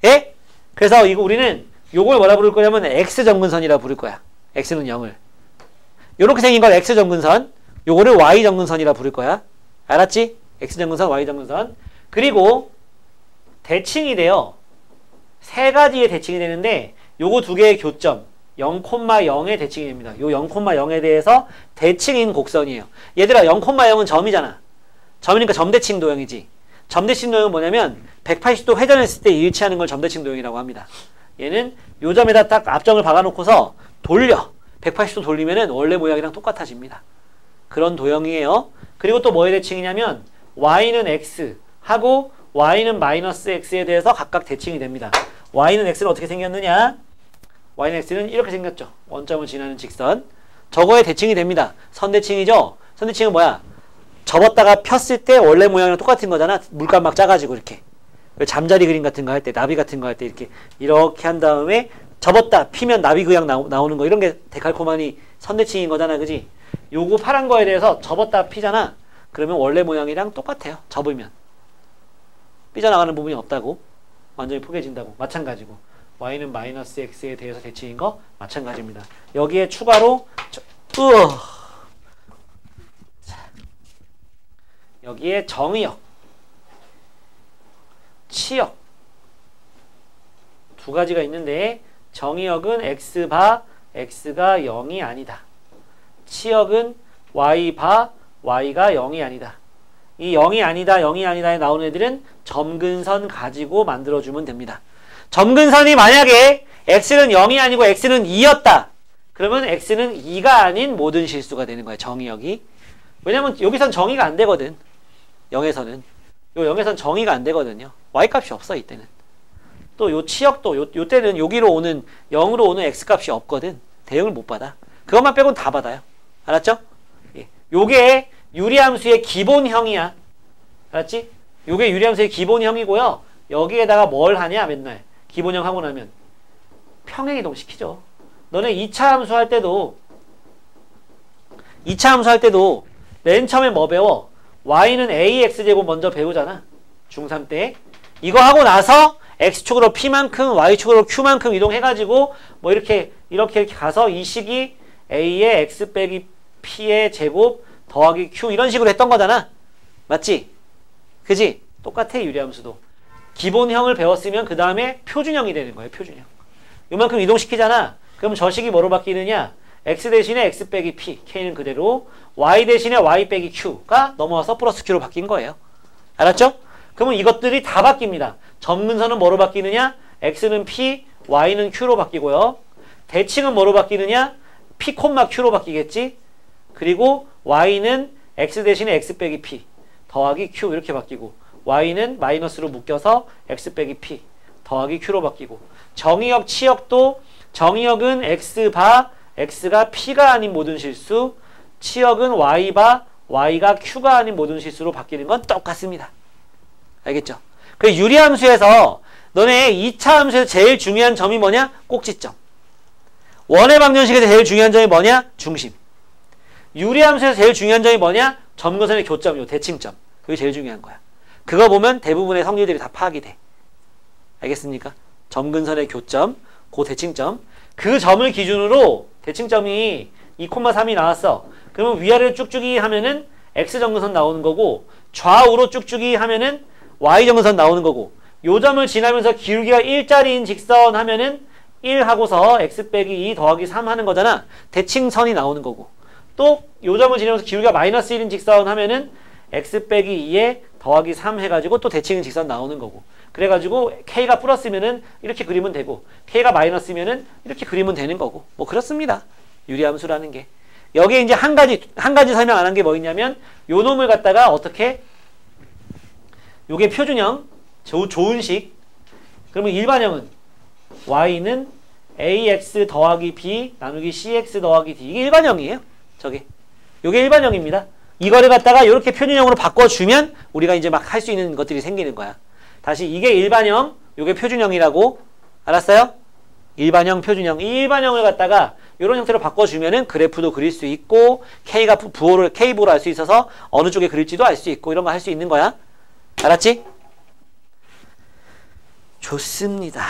A: 예? 그래서 이거 우리는 요걸 뭐라 부를 거냐면 x점근선이라 부를 거야. x는 0을. 요렇게 생긴 걸 x점근선, 요거를 y점근선이라 부를 거야. 알았지? x점근선, y점근선. 그리고 대칭이 돼요. 세 가지의 대칭이 되는데 요거 두 개의 교점 0,0의 대칭이 됩니다. 요 0,0에 대해서 대칭인 곡선이에요. 얘들아 0,0은 점이잖아. 점이니까 점대칭 도형이지. 점대칭 도형은 뭐냐면 180도 회전했을 때 일치하는 걸 점대칭 도형이라고 합니다. 얘는 요 점에다 딱 앞점을 박아놓고서 돌려 180도 돌리면은 원래 모양이랑 똑같아집니다. 그런 도형이에요. 그리고 또 뭐의 대칭이냐면 y는 x 하고 y는 마이너스 x에 대해서 각각 대칭이 됩니다. y는 x는 어떻게 생겼느냐? y는 x는 이렇게 생겼죠. 원점을 지나는 직선. 저거에 대칭이 됩니다. 선대칭이죠? 선대칭은 뭐야? 접었다가 폈을 때 원래 모양이랑 똑같은 거잖아. 물감막 짜가지고 이렇게. 잠자리 그림 같은 거 할 때, 나비 같은 거 할 때 이렇게 한 다음에 접었다 피면 나비 그냥 나오는 거. 이런 게 데칼코마니 선대칭인 거잖아. 그지? 요거 파란 거에 대해서 접었다 피잖아. 그러면 원래 모양이랑 똑같아요. 접으면. 삐져나가는 부분이 없다고. 완전히 포개진다고. 마찬가지고. y는 마이너스 x에 대해서 대칭인 거 마찬가지입니다. 여기에 추가로 여기에 정의역, 치역 두 가지가 있는데 정의역은 x바 x가 0이 아니다. 치역은 y바 y가 0이 아니다. 이 0이 아니다, 0이 아니다에 나오는 애들은 점근선 가지고 만들어주면 됩니다. 점근선이 만약에 x는 0이 아니고 x는 2였다. 그러면 x는 2가 아닌 모든 실수가 되는 거야. 정의역이. 왜냐면 여기선 정의가 안 되거든. 0에서는. 요 0에선 정의가 안 되거든요. y값이 없어 이때는. 또 요 치역도 요 때는 여기로 오는 0으로 오는 x값이 없거든. 대응을 못 받아. 그것만 빼고는 다 받아요. 알았죠? 예. 요게 유리함수의 기본형이야. 알았지? 요게 유리함수의 기본형이고요. 여기에다가 뭘 하냐 맨날. 기본형 하고 나면 평행 이동시키죠. 너네 2차 함수 할 때도 맨 처음에 뭐 배워? y는 ax제곱 먼저 배우잖아. 중3 때. 이거 하고 나서 x축으로 p만큼 y축으로 q만큼 이동해가지고 뭐 이렇게 가서 이 식이 a의 x 빼기 p의 제곱 더하기 q 이런 식으로 했던 거잖아. 맞지? 그지? 똑같아 유리함수도. 기본형을 배웠으면 그 다음에 표준형이 되는 거예요. 표준형. 요만큼 이동시키잖아. 그럼 저 식이 뭐로 바뀌느냐? x 대신에 x 빼기 p, k는 그대로 y 대신에 y 빼기 q가 넘어와서 플러스 q로 바뀐 거예요. 알았죠? 그러면 이것들이 다 바뀝니다. 점근선은 뭐로 바뀌느냐? x는 p, y는 q로 바뀌고요. 대칭은 뭐로 바뀌느냐? p, q로 바뀌겠지? 그리고 y는 x 대신에 x 빼기 p 더하기 q 이렇게 바뀌고 y는 마이너스로 묶여서 x 빼기 p 더하기 q로 바뀌고 정의역, 치역도 정의역은 x바 x가 p가 아닌 모든 실수, 치역은 y바 y가 q가 아닌 모든 실수로 바뀌는 건 똑같습니다. 알겠죠? 그 유리함수에서 너네 2차 함수에서 제일 중요한 점이 뭐냐? 꼭지점. 원의 방정식에서 제일 중요한 점이 뭐냐? 중심. 유리함수에서 제일 중요한 점이 뭐냐? 점근선의 교점이요. 대칭점. 그게 제일 중요한 거야. 그거 보면 대부분의 성질들이 다 파악이 돼. 알겠습니까? 점근선의 교점, 그 대칭점. 그 점을 기준으로 대칭점이 2,3이 나왔어. 그러면 위아래를 쭉쭉이 하면은 x점근선 나오는 거고 좌우로 쭉쭉이 하면은 y정선 나오는 거고 요 점을 지나면서 기울기가 1짜리인 직선 하면은 1 하고서 x 빼기 2 더하기 3 하는 거잖아. 대칭선이 나오는 거고 또 요 점을 지나면서 기울기가 마이너스 1인 직선 하면은 x 빼기 2에 더하기 3 해가지고 또 대칭인 직선 나오는 거고 그래가지고 K가 플러스면은 이렇게 그리면 되고 K가 마이너스면은 이렇게 그리면 되는 거고 뭐 그렇습니다. 유리함수라는 게. 여기에 이제 한 가지 설명 안 한 게 뭐 있냐면 요 놈을 갖다가 어떻게 요게 표준형 좋은 식 그러면 일반형은 y는 ax 더하기 b 나누기 cx 더하기 d 이게 일반형이에요. 저게 요게 일반형입니다. 이거를 갖다가 이렇게 표준형으로 바꿔주면 우리가 이제 막 할 수 있는 것들이 생기는 거야. 다시 이게 일반형 요게 표준형이라고 알았어요? 일반형 표준형 이 일반형을 갖다가 이런 형태로 바꿔주면은 그래프도 그릴 수 있고 K가 K부호를 알 수 있어서 어느 쪽에 그릴지도 알 수 있고 이런 거 할 수 있는 거야. 알았지? 좋습니다.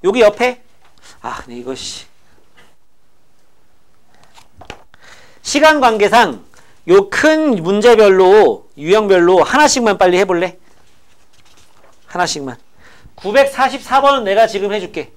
A: 여기 옆에 근데 이거 시간 관계상 요 큰 문제별로 유형별로 하나씩만 빨리 해볼래? 하나씩만. 944번은 내가 지금 해줄게.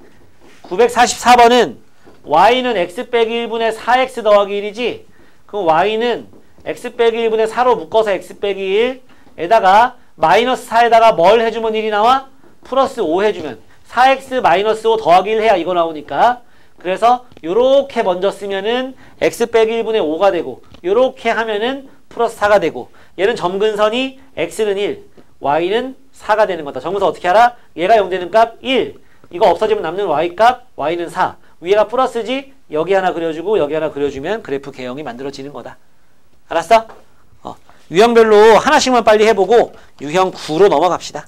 A: 944번은 y는 x 빼기 1분의 4x 더하기 1이지 그럼 y는 x 빼기 1분의 4로 묶어서 x 빼기 1에다가 마이너스 4에다가 뭘 해주면 1이 나와? 플러스 5 해주면 4x 마이너스 5 더하기 1 해야 이거 나오니까 그래서 요렇게 먼저 쓰면은 x 빼기 1분의 5가 되고 요렇게 하면은 플러스 4가 되고 얘는 점근선이 x는 1 y는 4가 되는 거다. 점근선 어떻게 알아? 얘가 0 되는 값 1 이거 없어지면 남는 y 값 y는 4 위에가 플러스지 여기 하나 그려주고 여기 하나 그려주면 그래프 개형이 만들어지는 거다. 알았어? 유형별로 하나씩만 빨리 해보고 유형 9로 넘어갑시다.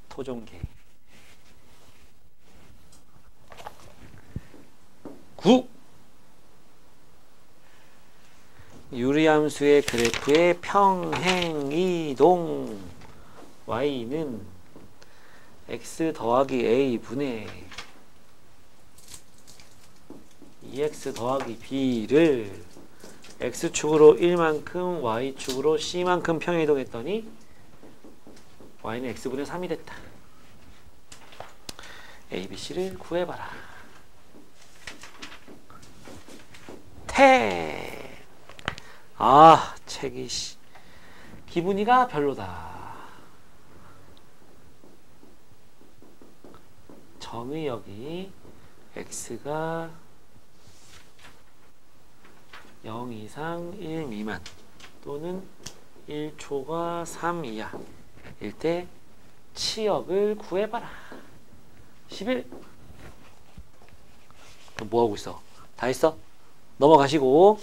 A: 토종계 9 유리함수의 그래프의 평행이동 y는 x 더하기 a분의 2x 더하기 b를 x축으로 1만큼 y축으로 c만큼 평행이동했더니 y는 x분의 3이 됐다. a, b, c를 구해봐라. 책이 기분이가 별로다. 점이 여기 x가 0 이상 1 미만 또는 1초가 3 이하 일 때 치역을 구해봐라. 11 뭐하고 있어? 다 했어? 넘어가시고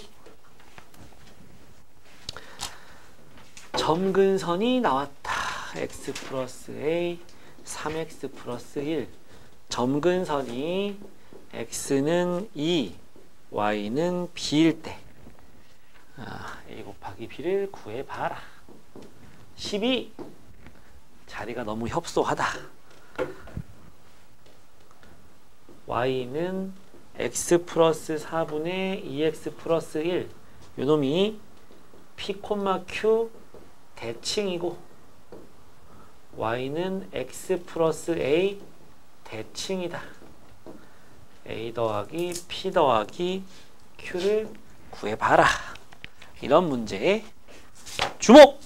A: 점근선이 나왔다. x 플러스 a 3x 플러스 1 점근선이 x는 2 y는 b일 때 a 곱하기 b를 구해봐라. 12 자리가 너무 협소하다. y는 x 플러스 4분의 2x 플러스 1 요놈이 p, q 대칭이고 y는 x 플러스 a 대칭이다. a 더하기 p 더하기 q를 구해봐라. 이런 문제에 주목!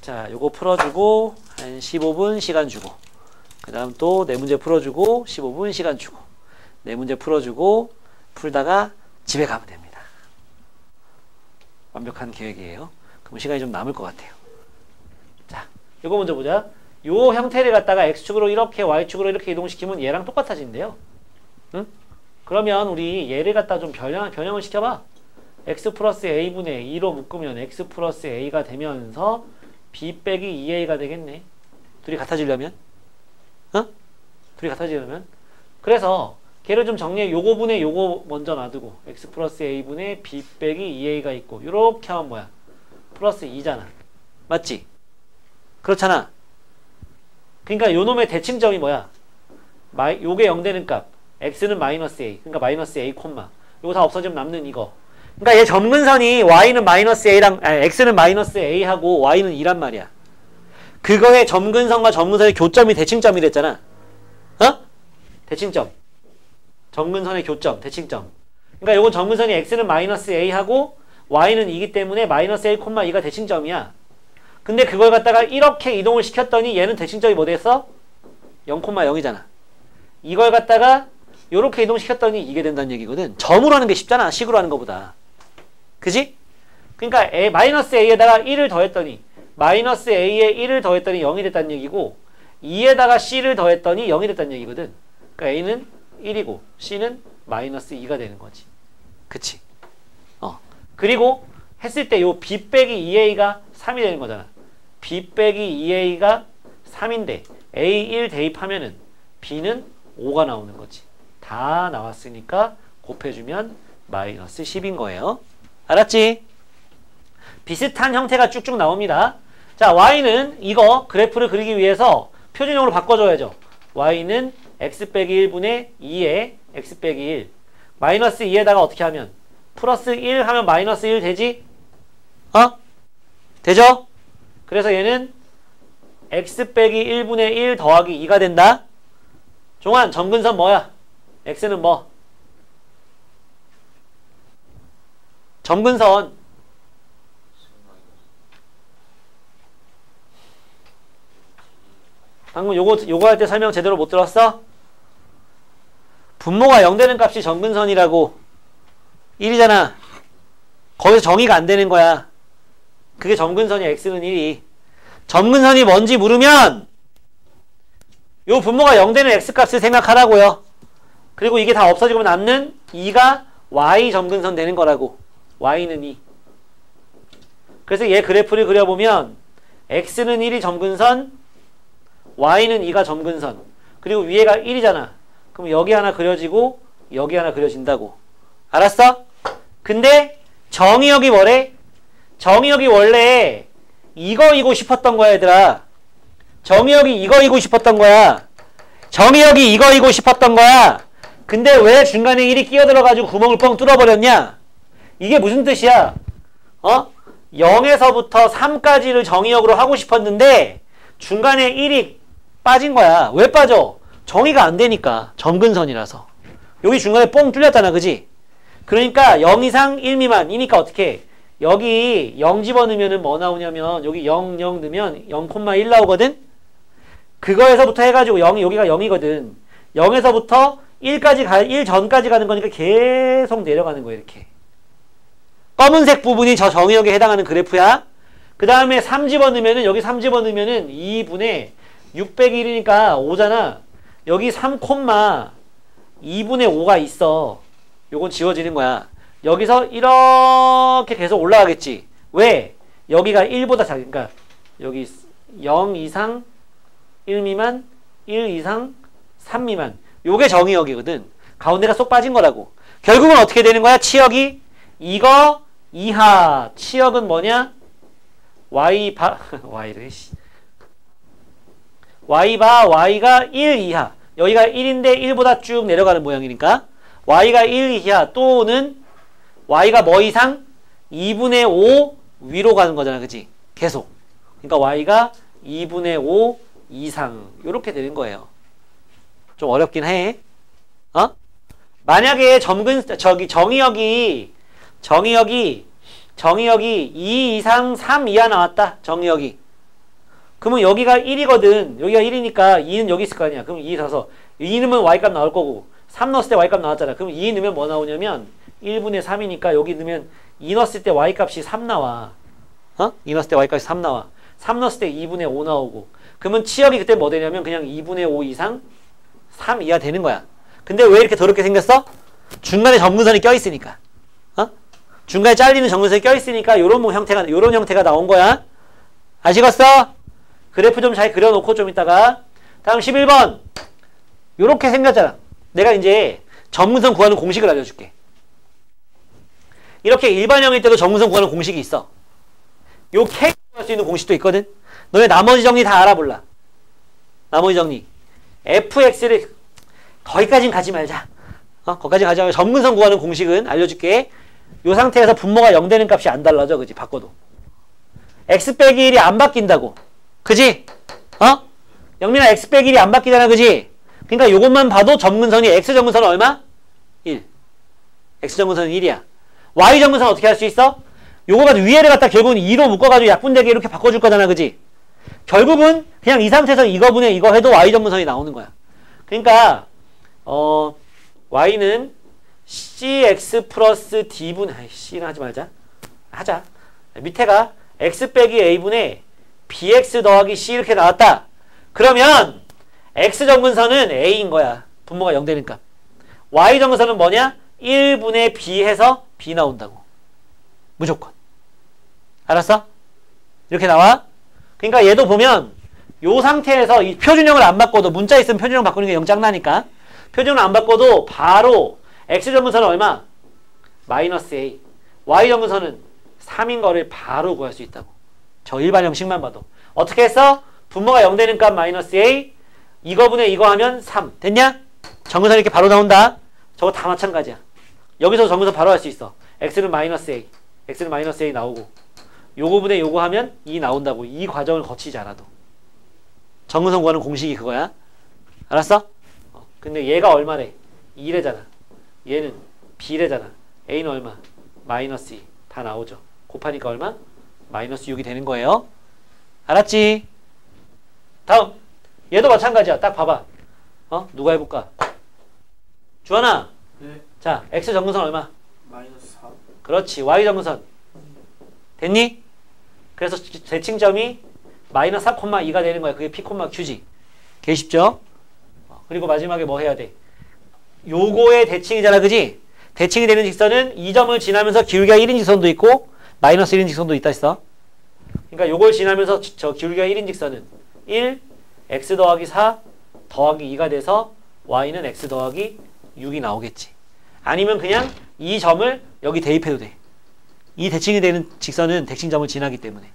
A: 자, 요거 풀어주고 한 15분 시간 주고 그 다음 또 네 문제 풀어주고 15분 시간 주고 네 문제 풀어주고 풀다가 집에 가면 됩니다. 완벽한 계획이에요. 그럼 시간이 좀 남을 것 같아요. 자, 요거 먼저 보자. 요 형태를 갖다가 x축으로 이렇게 y축으로 이렇게 이동시키면 얘랑 똑같아진대요. 응? 그러면 우리 얘를 갖다 좀 변형을 시켜봐. x 플러스 a분의 2로 묶으면 x 플러스 a가 되면서 b 빼기 2a가 되겠네. 둘이 같아지려면? 둘이 같아지려면? 그래서 걔를 좀 정리해. 요거 분의 요거 먼저 놔두고 x 플러스 a분의 b 빼기 2a가 있고 요렇게 하면 뭐야? 플러스 2잖아. 맞지? 그렇잖아. 그러니까 요 놈의 대칭점이 뭐야? 요게 0 되는 값. x는 마이너스 a. 그러니까 마이너스 a 콤마. 요거 다 없어지면 남는 이거. 그러니까 얘 점근선이 y는 마이너스 a랑 x는 마이너스 a하고 y는 2란 말이야. 그거의 점근선과 점근선의 교점이 대칭점이 됐잖아. 어? 대칭점. 점근선의 교점, 대칭점. 그러니까 요건 점근선이 x는 마이너스 a하고 y는 2기 때문에 마이너스 a, 2가 대칭점이야. 근데 그걸 갖다가 이렇게 이동을 시켰더니 얘는 대칭점이 뭐 됐어? 0,0이잖아. 이걸 갖다가 요렇게 이동시켰더니 이게 된다는 얘기거든. 점으로 하는 게 쉽잖아. 식으로 하는 것보다. 그지? 그러니까 마이너스 a에다가 1을 더했더니 마이너스 a에 1을 더했더니 0이 됐다는 얘기고 2에다가 c를 더했더니 0이 됐다는 얘기거든. 그러니까 a는 1이고 c는 마이너스 2가 되는 거지. 그치? 그리고 했을 때 요 b 빼기 2a가 3이 되는 거잖아. b 빼기 2a가 3인데 a1 대입하면은 b는 5가 나오는 거지. 다 나왔으니까 곱해주면 마이너스 10인 거예요. 알았지? 비슷한 형태가 쭉쭉 나옵니다. 자, y는 이거 그래프를 그리기 위해서 표준형으로 바꿔줘야죠. y는 x 빼기 1분의 2에 x 빼기 1 마이너스 2에다가 어떻게 하면 플러스 1 하면 마이너스 1 되지? 되죠? 그래서 얘는 x 빼기 1분의 1 더하기 2가 된다. 종환, 점근선 뭐야? x는 뭐? 점근선 방금 요거 할 때 설명 제대로 못 들었어? 분모가 0 되는 값이 점근선이라고. 1이잖아. 거기서 정의가 안 되는 거야. 그게 점근선이 x는 1이. 점근선이 뭔지 물으면 요 분모가 0 되는 x값을 생각하라고요. 그리고 이게 다 없어지고 남는 2가 y 점근선 되는 거라고. y는 2. 그래서 얘 그래프를 그려보면 x는 1이 점근선, y는 2가 점근선. 그리고 위에가 1이잖아. 그럼 여기 하나 그려지고 여기 하나 그려진다고. 알았어? 근데 정의역이 뭐래? 정의역이 원래 이거이고 싶었던 거야, 얘들아. 정의역이 이거이고 싶었던 거야. 정의역이 이거이고 싶었던 거야. 근데 왜 중간에 1이 끼어들어가지고 구멍을 뻥 뚫어버렸냐? 이게 무슨 뜻이야? 0에서부터 3까지를 정의역으로 하고 싶었는데 중간에 1이 빠진 거야. 왜 빠져? 정의가 안 되니까. 점근선이라서. 여기 중간에 뻥 뚫렸잖아. 그지? 그러니까 0 이상 1 미만이니까 어떻게 해? 여기 0 집어넣으면 뭐 나오냐면 여기 0, 0 넣으면 0,1 나오거든? 그거에서부터 해가지고 0이 여기가 0이거든. 0에서부터 1 전까지 가는 거니까 계속 내려가는 거야. 이렇게. 검은색 부분이 저 정의역에 해당하는 그래프야. 그 다음에 3 집어넣으면은 여기 3 집어넣으면은 2분의 6 빼기 1이니까 5잖아. 여기 3,2분의 5가 있어. 요건 지워지는 거야. 여기서 이렇게 계속 올라가겠지. 왜? 여기가 1보다 작으니까 여기 0 이상 1 미만 1 이상 3 미만 요게 정의역이거든. 가운데가 쏙 빠진 거라고. 결국은 어떻게 되는 거야? 치역이 이거 이하. 치역은 뭐냐? y를 y가 1 이하. 여기가 1인데 1보다 쭉 내려가는 모양이니까 y가 1 이하 또는 y가 뭐 이상? 2분의 5 위로 가는 거잖아. 그치? 계속. 그러니까 y가 2분의 5 이상 이렇게 되는 거예요. 좀 어렵긴 해. 만약에 정의역이 2 이상 3 이하 나왔다. 정의역이. 그러면 여기가 1이거든. 여기가 1이니까 2는 여기 있을 거 아니야. 그럼 2 넣어서 2 넣으면 y값 나올 거고 3 넣었을 때 y값 나왔잖아. 그럼 2 넣으면 뭐 나오냐면 1분의 3이니까 여기 넣으면 2 넣었을 때 y값이 3 나와. 2 넣었을 때 y값이 3 나와. 3 넣었을 때 2분의 5 나오고. 그러면 치역이 그때 뭐 되냐면 그냥 2분의 5 이상 3 이하 되는 거야. 근데 왜 이렇게 더럽게 생겼어? 중간에 점근선이 껴있으니까. 중간에 잘리는 점근선이 껴있으니까 요런 형태가 나온 거야. 아시겠어? 그래프 좀 잘 그려놓고 좀 이따가. 다음 11번. 요렇게 생겼잖아. 내가 이제 점근선 구하는 공식을 알려줄게. 이렇게 일반형일 때도 점근선 구하는 공식이 있어. 요 K 구할 수 있는 공식도 있거든. 너네 나머지 정리 다 알아볼라. 나머지 정리. fx를 거기까진 가지 말자. 거기까지 가지 말고 점근선 구하는 공식은 알려줄게. 요 상태에서 분모가 0 되는 값이 안 달라져. 그지? 바꿔도. x 빼기 1이 안 바뀐다고. 그지? 영민아 x 빼기 1이 안 바뀌잖아. 그지? 그러니까 요것만 봐도 점근선이 x 점근선은 얼마? 1. x 점근선은 1이야. y 점근선 어떻게 할 수 있어? 요거 가지고 위에를 갖다 결국은 2로 묶어가지고 약분되게 이렇게 바꿔줄 거잖아. 그지? 결국은 그냥 이 상태에서 이거분의 이거 해도 y 점근선이 나오는 거야. 그러니까 y는 cx 플러스 d분의 c는 하지 말자. 하자. 밑에가 x 빼기 a분의 bx 더하기 c 이렇게 나왔다. 그러면 x 점근선은 a인 거야. 분모가 0 되니까. y 점근선은 뭐냐? 1분의 b 해서 b 나온다고. 무조건. 알았어? 이렇게 나와. 그러니까 얘도 보면 요 상태에서 이 표준형을 안 바꿔도 문자 있으면 표준형 바꾸는 게 영장나니까 표준형을 안 바꿔도 바로 x 점근선은 얼마? 마이너스 a. y 점근선은 3인 거를 바로 구할 수 있다고. 저 일반 형식만 봐도. 어떻게 했어? 분모가 0 되는 값 마이너스 a. 이거분의 이거 하면 3. 됐냐? 점근선 이렇게 바로 나온다. 저거 다 마찬가지야. 여기서 점근선 바로 할 수 있어. x는 마이너스 a. x는 마이너스 a 나오고 요거분의 요거 하면 2 나온다고. 이 과정을 거치지 않아도. 점근선 구하는 공식이 그거야. 알았어? 근데 얘가 얼마래? 2래잖아. 얘는 b래잖아. a는 얼마? 마이너스 2. 다 나오죠. 곱하니까 얼마? 마이너스 6이 되는 거예요. 알았지? 다음. 얘도 마찬가지야. 딱 봐봐. 누가 해볼까? 주환아.
B: 네.
A: 자, x 점근선 얼마?
B: 마이너스 4.
A: 그렇지. y 점근선. 됐니? 그래서 대칭점이 마이너스 4,2가 되는 거야. 그게 p, q지. 개 쉽죠? 그리고 마지막에 뭐 해야 돼? 요거의 대칭이잖아. 그지? 대칭이 되는 직선은 이 점을 지나면서 기울기가 1인 직선도 있고 마이너스 1인 직선도 있다 했어. 그러니까 요걸 지나면서 저 기울기가 1인 직선은 1, x 더하기 4 더하기 2가 돼서 y는 x 더하기 6이 나오겠지. 아니면 그냥 이 점을 여기 대입해도 돼. 이 대칭이 되는 직선은 대칭점을 지나기 때문에.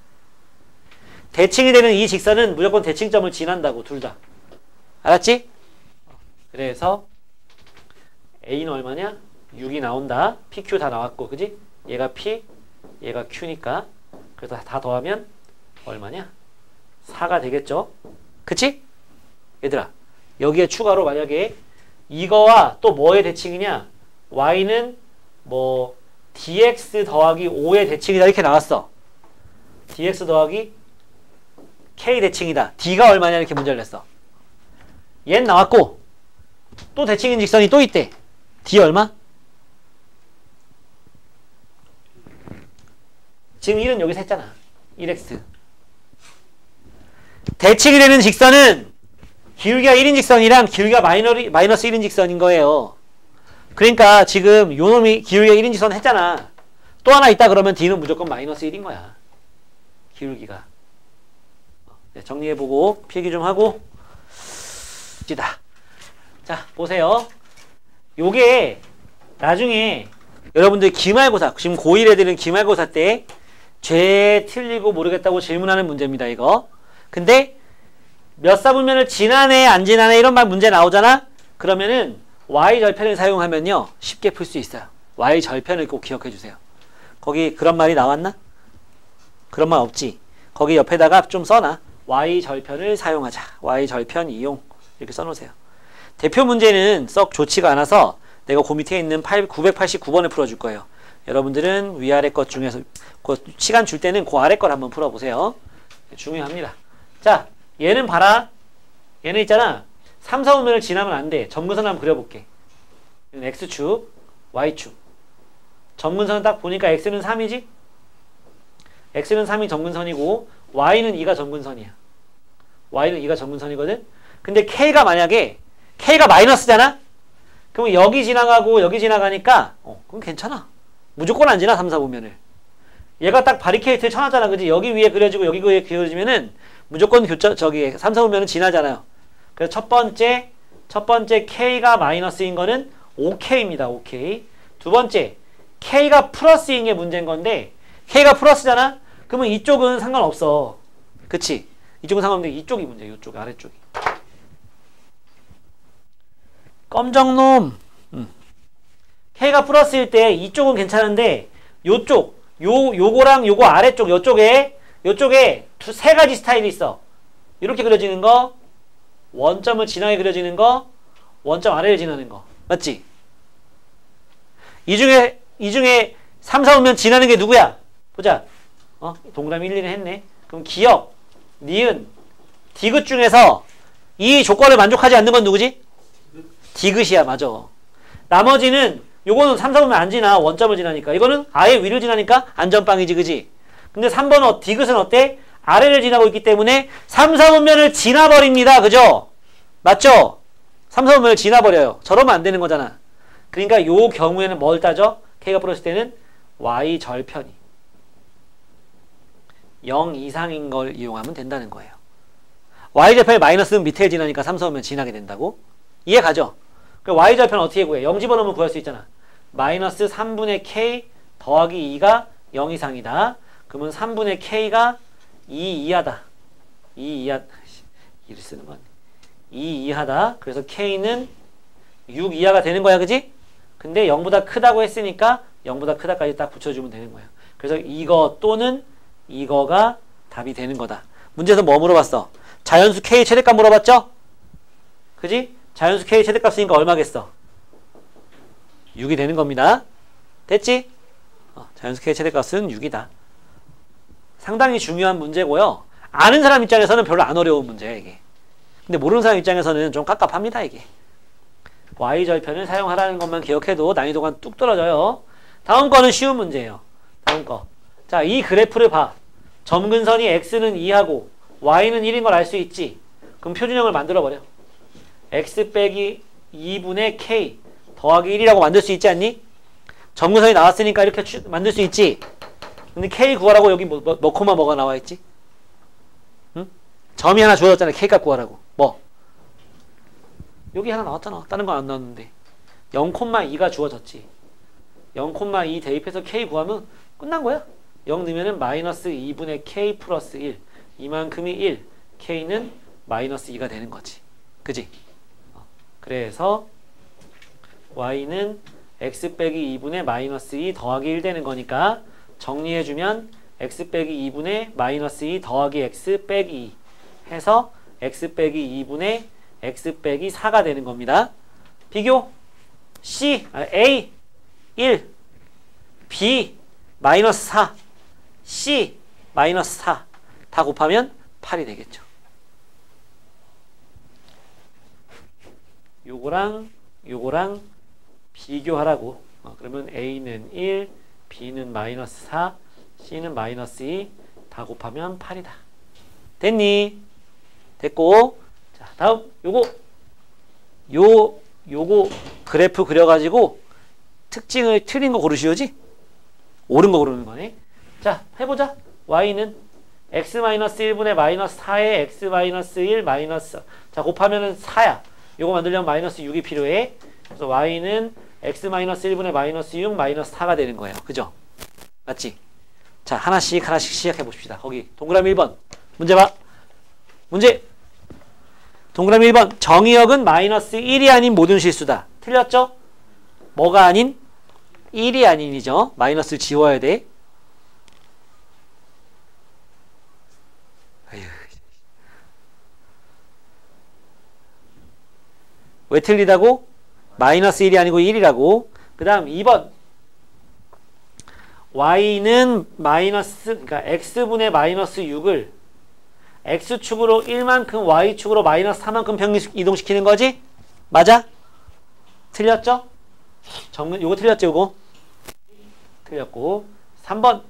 A: 대칭이 되는 이 직선은 무조건 대칭점을 지난다고. 둘 다. 알았지? 그래서 a는 얼마냐? 6이 나온다. pq 다 나왔고. 그지? 얘가 p, 얘가 q니까. 그래서 다 더하면 얼마냐? 4가 되겠죠? 그치? 얘들아, 여기에 추가로 만약에 이거와 또 뭐의 대칭이냐? y는 뭐 dx 더하기 5의 대칭이다 이렇게 나왔어. dx 더하기 k 대칭이다. d가 얼마냐 이렇게 문제를 냈어. 얘는 나왔고 또 대칭인 직선이 또 있대. d 얼마? 지금 1은 여기서 했잖아. 1x. 대칭이 되는 직선은 기울기가 1인 직선이랑 기울기가 마이너스 1인 직선인 거예요. 그러니까 지금 요 놈이 기울기가 1인 직선 했잖아. 또 하나 있다 그러면 d는 무조건 마이너스 1인 거야. 기울기가. 네, 정리해보고 필기 좀 하고 찌다. 자, 보세요. 요게 나중에 여러분들 기말고사, 지금 고1 애들은 기말고사 때 죄 틀리고 모르겠다고 질문하는 문제입니다. 이거. 근데 몇 사분면을 지나네 안 지나네 이런 말 문제 나오잖아. 그러면은 y절편을 사용하면요 쉽게 풀 수 있어요. y절편을 꼭 기억해 주세요. 거기 그런 말이 나왔나? 그런 말 없지. 거기 옆에다가 좀 써놔. y절편을 사용하자. y절편 이용 이렇게 써놓으세요. 대표 문제는 썩 좋지가 않아서 내가 그 밑에 있는 989번을 풀어줄 거예요. 여러분들은 위아래 것 중에서 그 시간 줄 때는 그 아래 걸 한번 풀어보세요. 중요합니다. 자, 얘는 봐라. 얘는 있잖아. 3, 4분면을 지나면 안 돼. 점근선 한번 그려볼게. x축, y축. 점근선은 딱 보니까 x는 3이지? x는 3이 점근선이고 y는 2가 점근선이야. y는 2가 점근선이거든? 근데 k가 만약에 k가 마이너스잖아? 그럼 여기 지나가고 여기 지나가니까 그럼 괜찮아. 무조건 안 지나 3, 4분면을. 얘가 딱 바리케이트를 쳐놨잖아. 그지? 여기 위에 그려지고 여기 위에 그려지면은 무조건 3, 4분면은 지나잖아요. 그래서 첫 번째 K가 마이너스인 거는 OK입니다. OK. 두 번째, K가 플러스인 게 문제인 건데 K가 플러스잖아? 그러면 이쪽은 상관없어. 그치? 이쪽은 상관없는데 이쪽이 문제야. 이쪽 아래쪽이. 껌정놈. K가 플러스일 때 이쪽은 괜찮은데 요쪽 요거랑 요거 아래쪽 요쪽에 세 가지 스타일이 있어. 이렇게 그려지는 거, 원점을 지나게 그려지는 거, 원점 아래를 지나는 거. 맞지? 이 중에 3, 4, 5면 지나는 게 누구야? 보자. 동그라미 1, 2는 했네. 그럼 기억, 니은, 디귿 중에서 이 조건을 만족하지 않는 건 누구지? 디귿이야. 맞아. 나머지는 요거는 3, 4, 5면 안 지나. 원점을 지나니까. 이거는 아예 위를 지나니까 안전빵이지. 그지? 근데 3번 디귿은 어때? 아래를 지나고 있기 때문에 3, 4, 5면을 지나버립니다. 그죠? 맞죠? 3, 4, 5면을 지나버려요. 저러면 안 되는 거잖아. 그러니까 요 경우에는 뭘 따져? K가 플러스 때는 Y 절편이 0 이상인 걸 이용하면 된다는 거예요. Y 절편이 마이너스는 밑에 지나니까 3, 4, 5면 지나게 된다고? 이해 가죠? 그럼 Y 절편 어떻게 구해? 0 집어넣으면 구할 수 있잖아. 마이너스 3분의 K 더하기 2가 0 이상이다. 그러면 3분의 K가 2 이하다. 2 이하, 이를 쓰는 거 아니야. 2 이하다. 그래서 K는 6 이하가 되는 거야. 그지? 근데 0보다 크다고 했으니까 0보다 크다까지 딱 붙여주면 되는 거야. 그래서 이거 또는 이거가 답이 되는 거다. 문제에서 뭐 물어봤어? 자연수 K 최대값 물어봤죠? 그지? 자연수 K 최대값이니까 얼마겠어? 6이 되는 겁니다. 됐지? 자연수 K 최대값은 6이다. 상당히 중요한 문제고요. 아는 사람 입장에서는 별로 안 어려운 문제예요, 이게. 근데 모르는 사람 입장에서는 좀 깝깝합니다, 이게. Y절편을 사용하라는 것만 기억해도 난이도가 뚝 떨어져요. 다음 거는 쉬운 문제예요. 다음 거. 자, 이 그래프를 봐. 점근선이 X는 2하고 Y는 1인 걸 알 수 있지? 그럼 표준형을 만들어버려. X 빼기 2분의 K 더하기 1이라고 만들 수 있지 않니? 점근선이 나왔으니까 이렇게 만들 수 있지? 근데 K 구하라고 여기 뭐 뭐가 나와 있지? 응? 점이 하나 주어졌잖아. K 값 구하라고. 뭐? 여기 하나 나왔잖아. 다른 거 안 나왔는데. 0,2가 주어졌지. 0,2 대입해서 K 구하면 끝난 거야. 0 넣으면은 마이너스 2분의 K 플러스 1. 이만큼이 1. K는 마이너스 2가 되는 거지. 그지? 그래서 Y는 X 빼기 2분의 마이너스 2 더하기 1 되는 거니까 정리해주면 X 빼기 2분의 마이너스 2 더하기 X 빼기 2 해서 X 빼기 2분의 X 빼기 4가 되는 겁니다. 비교 A 1 B 마이너스 4 C 마이너스 4 다 곱하면 8이 되겠죠. 요거랑 비교하라고. 그러면 A는 1 B는 마이너스 4 C는 마이너스 2 다 곱하면 8이다. 됐니? 됐고. 자, 다음 요거 그래프 그려가지고 특징을 틀린 거 고르시오지? 옳은 거 고르는 거네. 자, 해보자. Y는 X-1분의 마이너스 4에 X-1 마이너스. 자, 곱하면은 4야. 요거 만들려면 마이너스 6이 필요해. 그래서 Y는 X-1분의 마이너스 6 마이너스 4가 되는 거예요. 그죠? 맞지? 자, 하나씩 시작해 봅시다. 거기 동그라미 1번. 문제 봐. 문제. 동그라미 1번. 정의역은 마이너스 1이 아닌 모든 실수다. 틀렸죠? 뭐가 아닌? 1이 아닌이죠. 마이너스를 지워야 돼. 아휴. 왜 틀리다고? 마이너스 1이 아니고 1이라고. 그 다음 2번. Y는 그러니까 X분의 마이너스 6을 X축으로 1만큼 Y축으로 마이너스 4만큼 평균 이동시키는 거지? 맞아? 틀렸죠? 요거 틀렸죠, 요거? 틀렸고. 3번.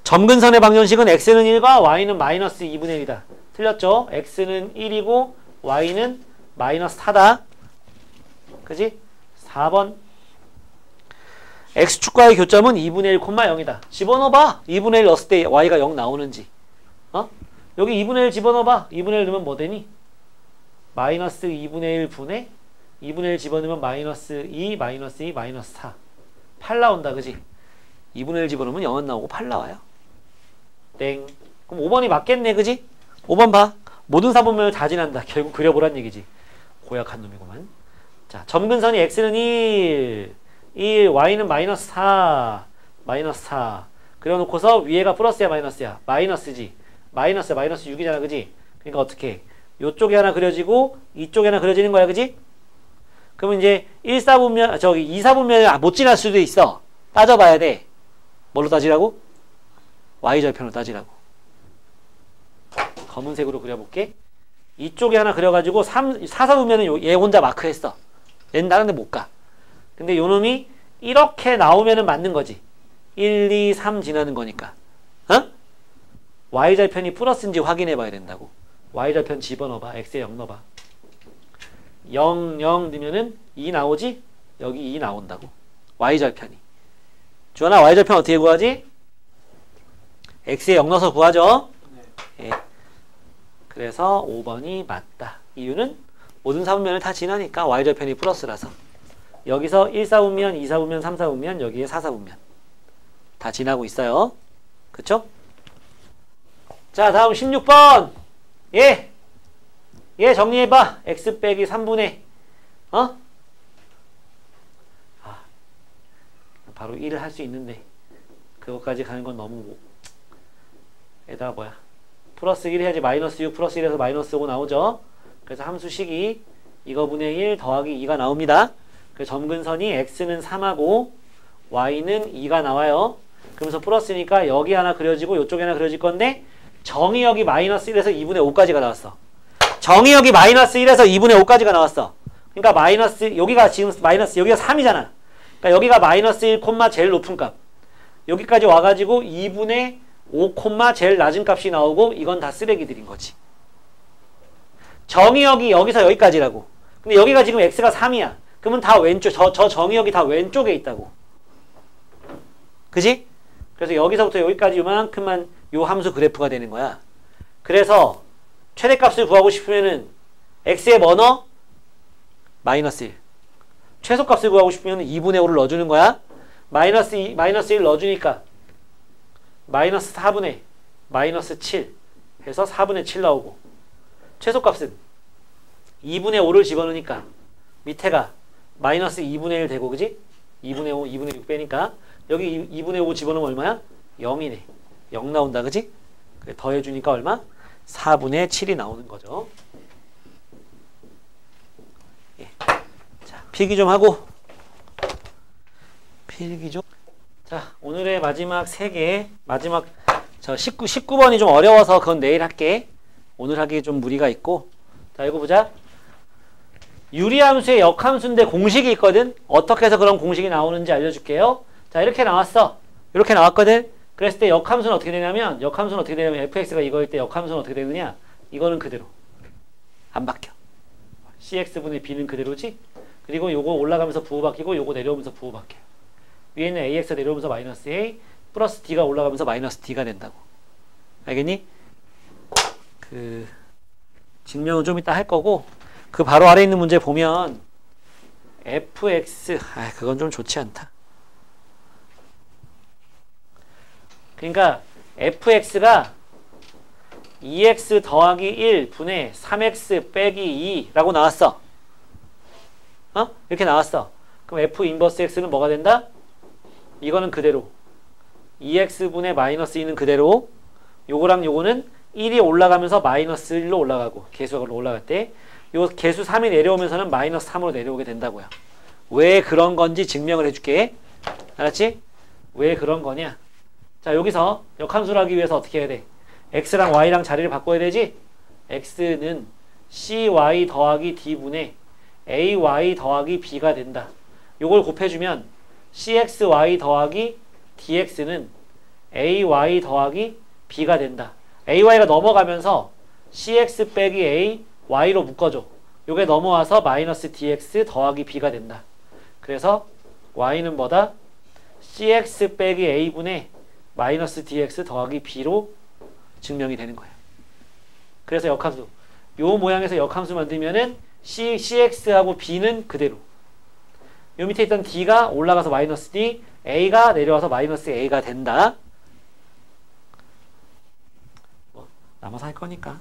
A: 점근선의 방정식은 X는 1과 Y는 마이너스 2분의 1이다. 틀렸죠? X는 1이고 Y는 마이너스 4다. 그지? 4번. X축과의 교점은 2분의 1, 0이다. 집어넣어봐. 2분의 1 넣었을 때 Y가 0 나오는지. 여기 2분의 1 집어넣어봐. 2분의 1 넣으면 뭐 되니? 마이너스 2분의 1 분의 2분의 1 집어넣으면 마이너스 2, 마이너스 2, 마이너스 4. 8 나온다, 그지? 2분의 1 집어넣으면 0은 나오고 8 나와요. 땡. 그럼 5번이 맞겠네, 그지? 5번 봐. 모든 사분면을 다 지난다. 결국 그려보란 얘기지. 고약한 놈이구만. 자, 점근선이 x는 1, y는 마이너스 4, 마이너스 4. 그려놓고서 위에가 플러스야, 마이너스야? 마이너스지. 마이너스 6이잖아, 그지? 그러니까 어떻게? 요쪽에 하나 그려지고 이쪽에 하나 그려지는 거야, 그지? 그러면 이제 1사분면, 2사분면을 못 지날 수도 있어. 따져봐야 돼. 뭘로 따지라고? y절편으로 따지라고. 검은색으로 그려볼게. 이쪽에 하나 그려가지고 4사분면은 얘 혼자 마크했어. 얘는 다른 데 못 가. 근데 요 놈이 이렇게 나오면은 맞는 거지. 1, 2, 3 지나는 거니까. 어? y절편이 플러스인지 확인해 봐야 된다고. y절편 집어넣어봐. x에 0 넣어봐. 0, 0 넣으면은 2 나오지? 여기 2 나온다고. y절편이. 주원아, y절편 어떻게 구하지? x에 0 넣어서 구하죠? 네. 예. 그래서 5번이 맞다. 이유는 모든 사분면을 다 지나니까 y절편이 플러스라서. 여기서 1사분면, 2사분면, 3사분면, 여기에 4사분면. 다 지나고 있어요. 그쵸? 자, 다음 16번. 예. 얘 정리해봐. x 빼기 3분의 바로 1을 할 수 있는데 그것까지 가는 건 너무 에다가 뭐야, 플러스 1 해야지. 마이너스 6 플러스 1에서 마이너스 5 나오죠. 그래서 함수식이 이거분의 1 더하기 2가 나옵니다. 그래서 점근선이 x는 3하고 y는 2가 나와요. 그러면서 플러스니까 여기 하나 그려지고 이쪽에 하나 그려질 건데 정의역이 마이너스 1에서 2분의 5까지가 나왔어. 정의역이 마이너스 1에서 2분의 5까지가 나왔어. 그러니까 마이너스, 여기가 지금 마이너스, 여기가 3이잖아. 그러니까 여기가 마이너스 1, 제일 높은 값. 여기까지 와가지고 2분의 5, 제일 낮은 값이 나오고 이건 다 쓰레기들인 거지. 정의역이 여기서 여기까지라고. 근데 여기가 지금 x가 3이야. 그러면 다 왼쪽, 저 정의역이 다 왼쪽에 있다고. 그지? 그래서 여기서부터 여기까지 요만큼만 요 함수 그래프가 되는 거야. 그래서 최대값을 구하고 싶으면은 x에 뭐 넣어? 마이너스 1. 최소값을 구하고 싶으면 2분의 5를 넣어주는 거야. 마이너스 1 넣어주니까 마이너스 4분의 마이너스 7 해서 4분의 7 나오고, 최소값은 2분의 5를 집어넣으니까 밑에가 마이너스 2분의 1 되고, 그지? 2분의 5, 2분의 6 빼니까 여기 2분의 5 집어넣으면 얼마야? 0이네. 0 나온다, 그지? 그래, 더해주니까 얼마? 4분의 7이 나오는 거죠. 예. 자, 필기 좀 하고. 필기 좀. 자, 오늘의 마지막 3개. 마지막, 19번이 좀 어려워서 그건 내일 할게. 오늘 하기에 좀 무리가 있고. 자, 이거 보자. 유리함수의 역함수인데 공식이 있거든? 어떻게 해서 그런 공식이 나오는지 알려줄게요. 자, 이렇게 나왔어. 이렇게 나왔거든? 그랬을 때 역함수는 어떻게 되냐면, fx가 이거일 때 역함수는 어떻게 되느냐? 이거는 그대로. 안 바뀌어. cx분의 b는 그대로지? 그리고 요거 올라가면서 부호 바뀌고, 요거 내려오면서 부호 바뀌어. 위에는 ax가 내려오면서 마이너스 a, 플러스 d가 올라가면서 마이너스 d가 된다고. 알겠니? 증명은 좀 이따 할 거고, 그 바로 아래 있는 문제 보면, fx, 그건 좀 좋지 않다. 그러니까 fx가 2x 더하기 1 분의 3x 빼기 2라고 나왔어. 이렇게 나왔어. 그럼 f 인버스 x는 뭐가 된다? 이거는 그대로. 2x 분의 마이너스 2는 그대로. 요거랑 요거는 1이 올라가면서 마이너스 1로 올라가고, 개수가 올라갈 때 요 개수 3이 내려오면서는 마이너스 3으로 내려오게 된다고요. 왜 그런 건지 증명을 해줄게. 알았지? 왜 그런 거냐? 자, 여기서 역함수를 하기 위해서 어떻게 해야 돼? x랑 y랑 자리를 바꿔야 되지? x는 cy 더하기 d분의 ay 더하기 b가 된다. 요걸 곱해주면 cxy 더하기 dx는 ay 더하기 b가 된다. ay가 넘어가면서 cx 빼기 a, y로 묶어줘. 요게 넘어와서 마이너스 dx 더하기 b가 된다. 그래서 y는 뭐다? cx 빼기 a분의 마이너스 dx 더하기 b로 증명이 되는 거예요. 그래서 역함수. 요 모양에서 역함수 만들면은 CX하고 B는 그대로. 요 밑에 있던 D가 올라가서 마이너스 D, A가 내려와서 마이너스 A가 된다. 뭐 남아서 할 거니까.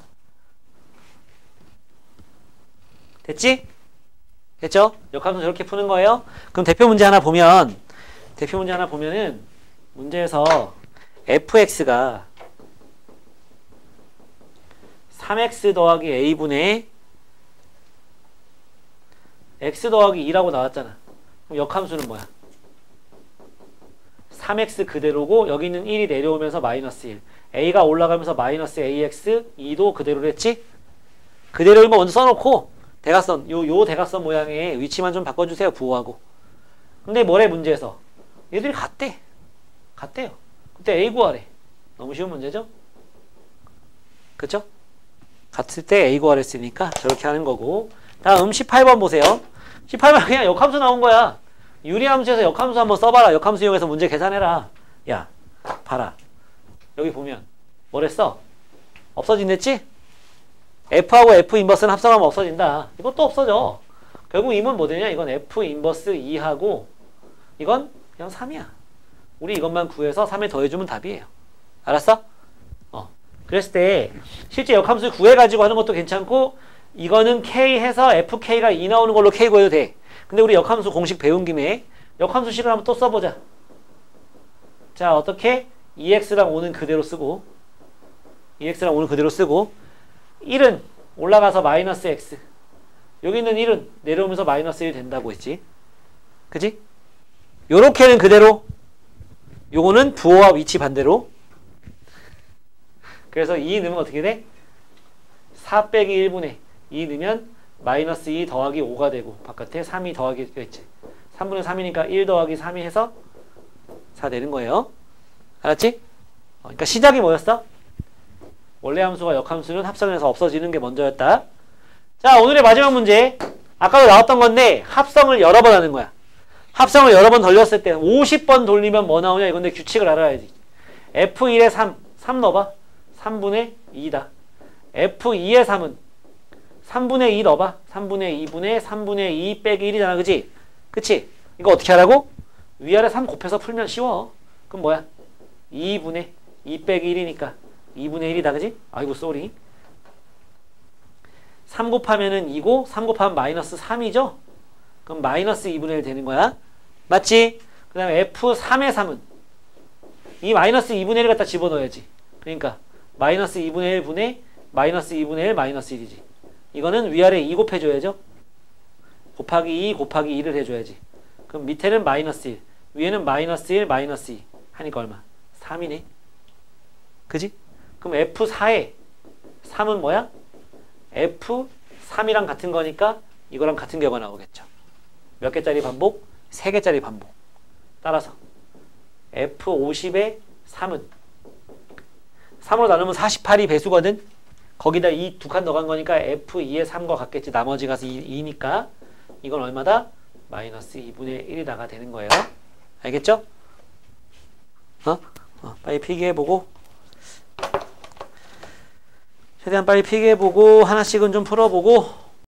A: 됐지? 됐죠? 역함수 저렇게 푸는 거예요. 그럼 대표 문제 하나 보면은 문제에서 fx가 3x 더하기 a분의 x 더하기 2라고 나왔잖아. 그럼 역함수는 뭐야? 3x 그대로고 여기 있는 1이 내려오면서 마이너스 1. a가 올라가면서 마이너스 ax, 2도 그대로랬지? 그대로인 거 먼저 써놓고 대각선, 요 대각선 모양의 위치만 좀 바꿔주세요. 부호하고. 근데 뭐래 문제에서? 얘들이 같대요. 그때 A 구하래. 너무 쉬운 문제죠? 그쵸? 같을 때 A 구하랬으니까 저렇게 하는 거고. 다음 18번 보세요. 18번 그냥 역함수 나온 거야. 유리함수에서 역함수 한번 써봐라. 역함수 이용해서 문제 계산해라. 야, 봐라. 여기 보면 뭐랬어? 없어진댔지? F하고 F 인버스는 합성하면 없어진다. 이것도 없어져. 결국 이문 뭐 되냐? 이건 F 인버스 2하고 이건 그냥 3이야. 우리 이것만 구해서 3에 더해주면 답이에요. 알았어? 그랬을 때 실제 역함수 구해가지고 하는 것도 괜찮고 이거는 K 해서 FK가 2 나오는 걸로 K 구해도 돼. 근데 우리 역함수 공식 배운 김에 역함수식을 한번 또 써보자. 자, 어떻게? 2x랑 5는 그대로 쓰고 1은 올라가서 마이너스 x. 여기 있는 1은 내려오면서 마이너스 1 된다고 했지. 그지? 요렇게는 그대로. 요거는 부호와 위치 반대로. 그래서 2 넣으면 어떻게 돼? 4 빼기 1분의 2 넣으면 마이너스 2 더하기 5가 되고 바깥에 3이 더하기 있지. 3분의 3이니까 1 더하기 3이 해서 4 되는 거예요. 알았지? 그러니까 시작이 뭐였어? 원래 함수와 역함수는 합성해서 없어지는 게 먼저였다. 자, 오늘의 마지막 문제. 아까도 나왔던 건데 합성을 여러 번 하는 거야. 합성을 여러 번 돌렸을 때 50번 돌리면 뭐 나오냐 이건데 규칙을 알아야지. F1에 3 넣어봐. 3분의 2다. F2에 3은 3분의 2 넣어봐. 3분의 2분의 3분의 2 빼기 1이잖아. 그치? 그치? 이거 어떻게 하라고? 위아래 3 곱해서 풀면 쉬워. 그럼 뭐야? 2분의 2 빼기 1이니까 2분의 1이다. 그지? 아이고 쏘리. 3 곱하면은 2고 3 곱하면 마이너스 3이죠? 그럼 마이너스 2분의 1 되는 거야. 맞지? 그 다음에 F3의 3은 이 마이너스 2분의 1을 갖다 집어넣어야지. 그러니까 마이너스 2분의 1 분의 마이너스 2분의 1 마이너스 1이지. 이거는 위아래 2 곱해줘야죠. 곱하기 2 곱하기 2를 해줘야지. 그럼 밑에는 마이너스 1 위에는 마이너스 1 마이너스 2 하니까 얼마? 3이네. 그지? 그럼 F4에 3은 뭐야? F3이랑 같은 거니까 이거랑 같은 결과 나오겠죠. 몇 개짜리 반복? 3개짜리 반복. 따라서 F50에 3은 3으로 나누면 48이 배수거든. 거기다 2 두 칸 넣어간 거니까 F2에 3과 같겠지. 나머지 가서 2니까 이건 얼마다? 마이너스 2분의 1이다가 되는 거예요. 알겠죠? 빨리 필기해보고 최대한 빨리 필기해보고 하나씩은 좀 풀어보고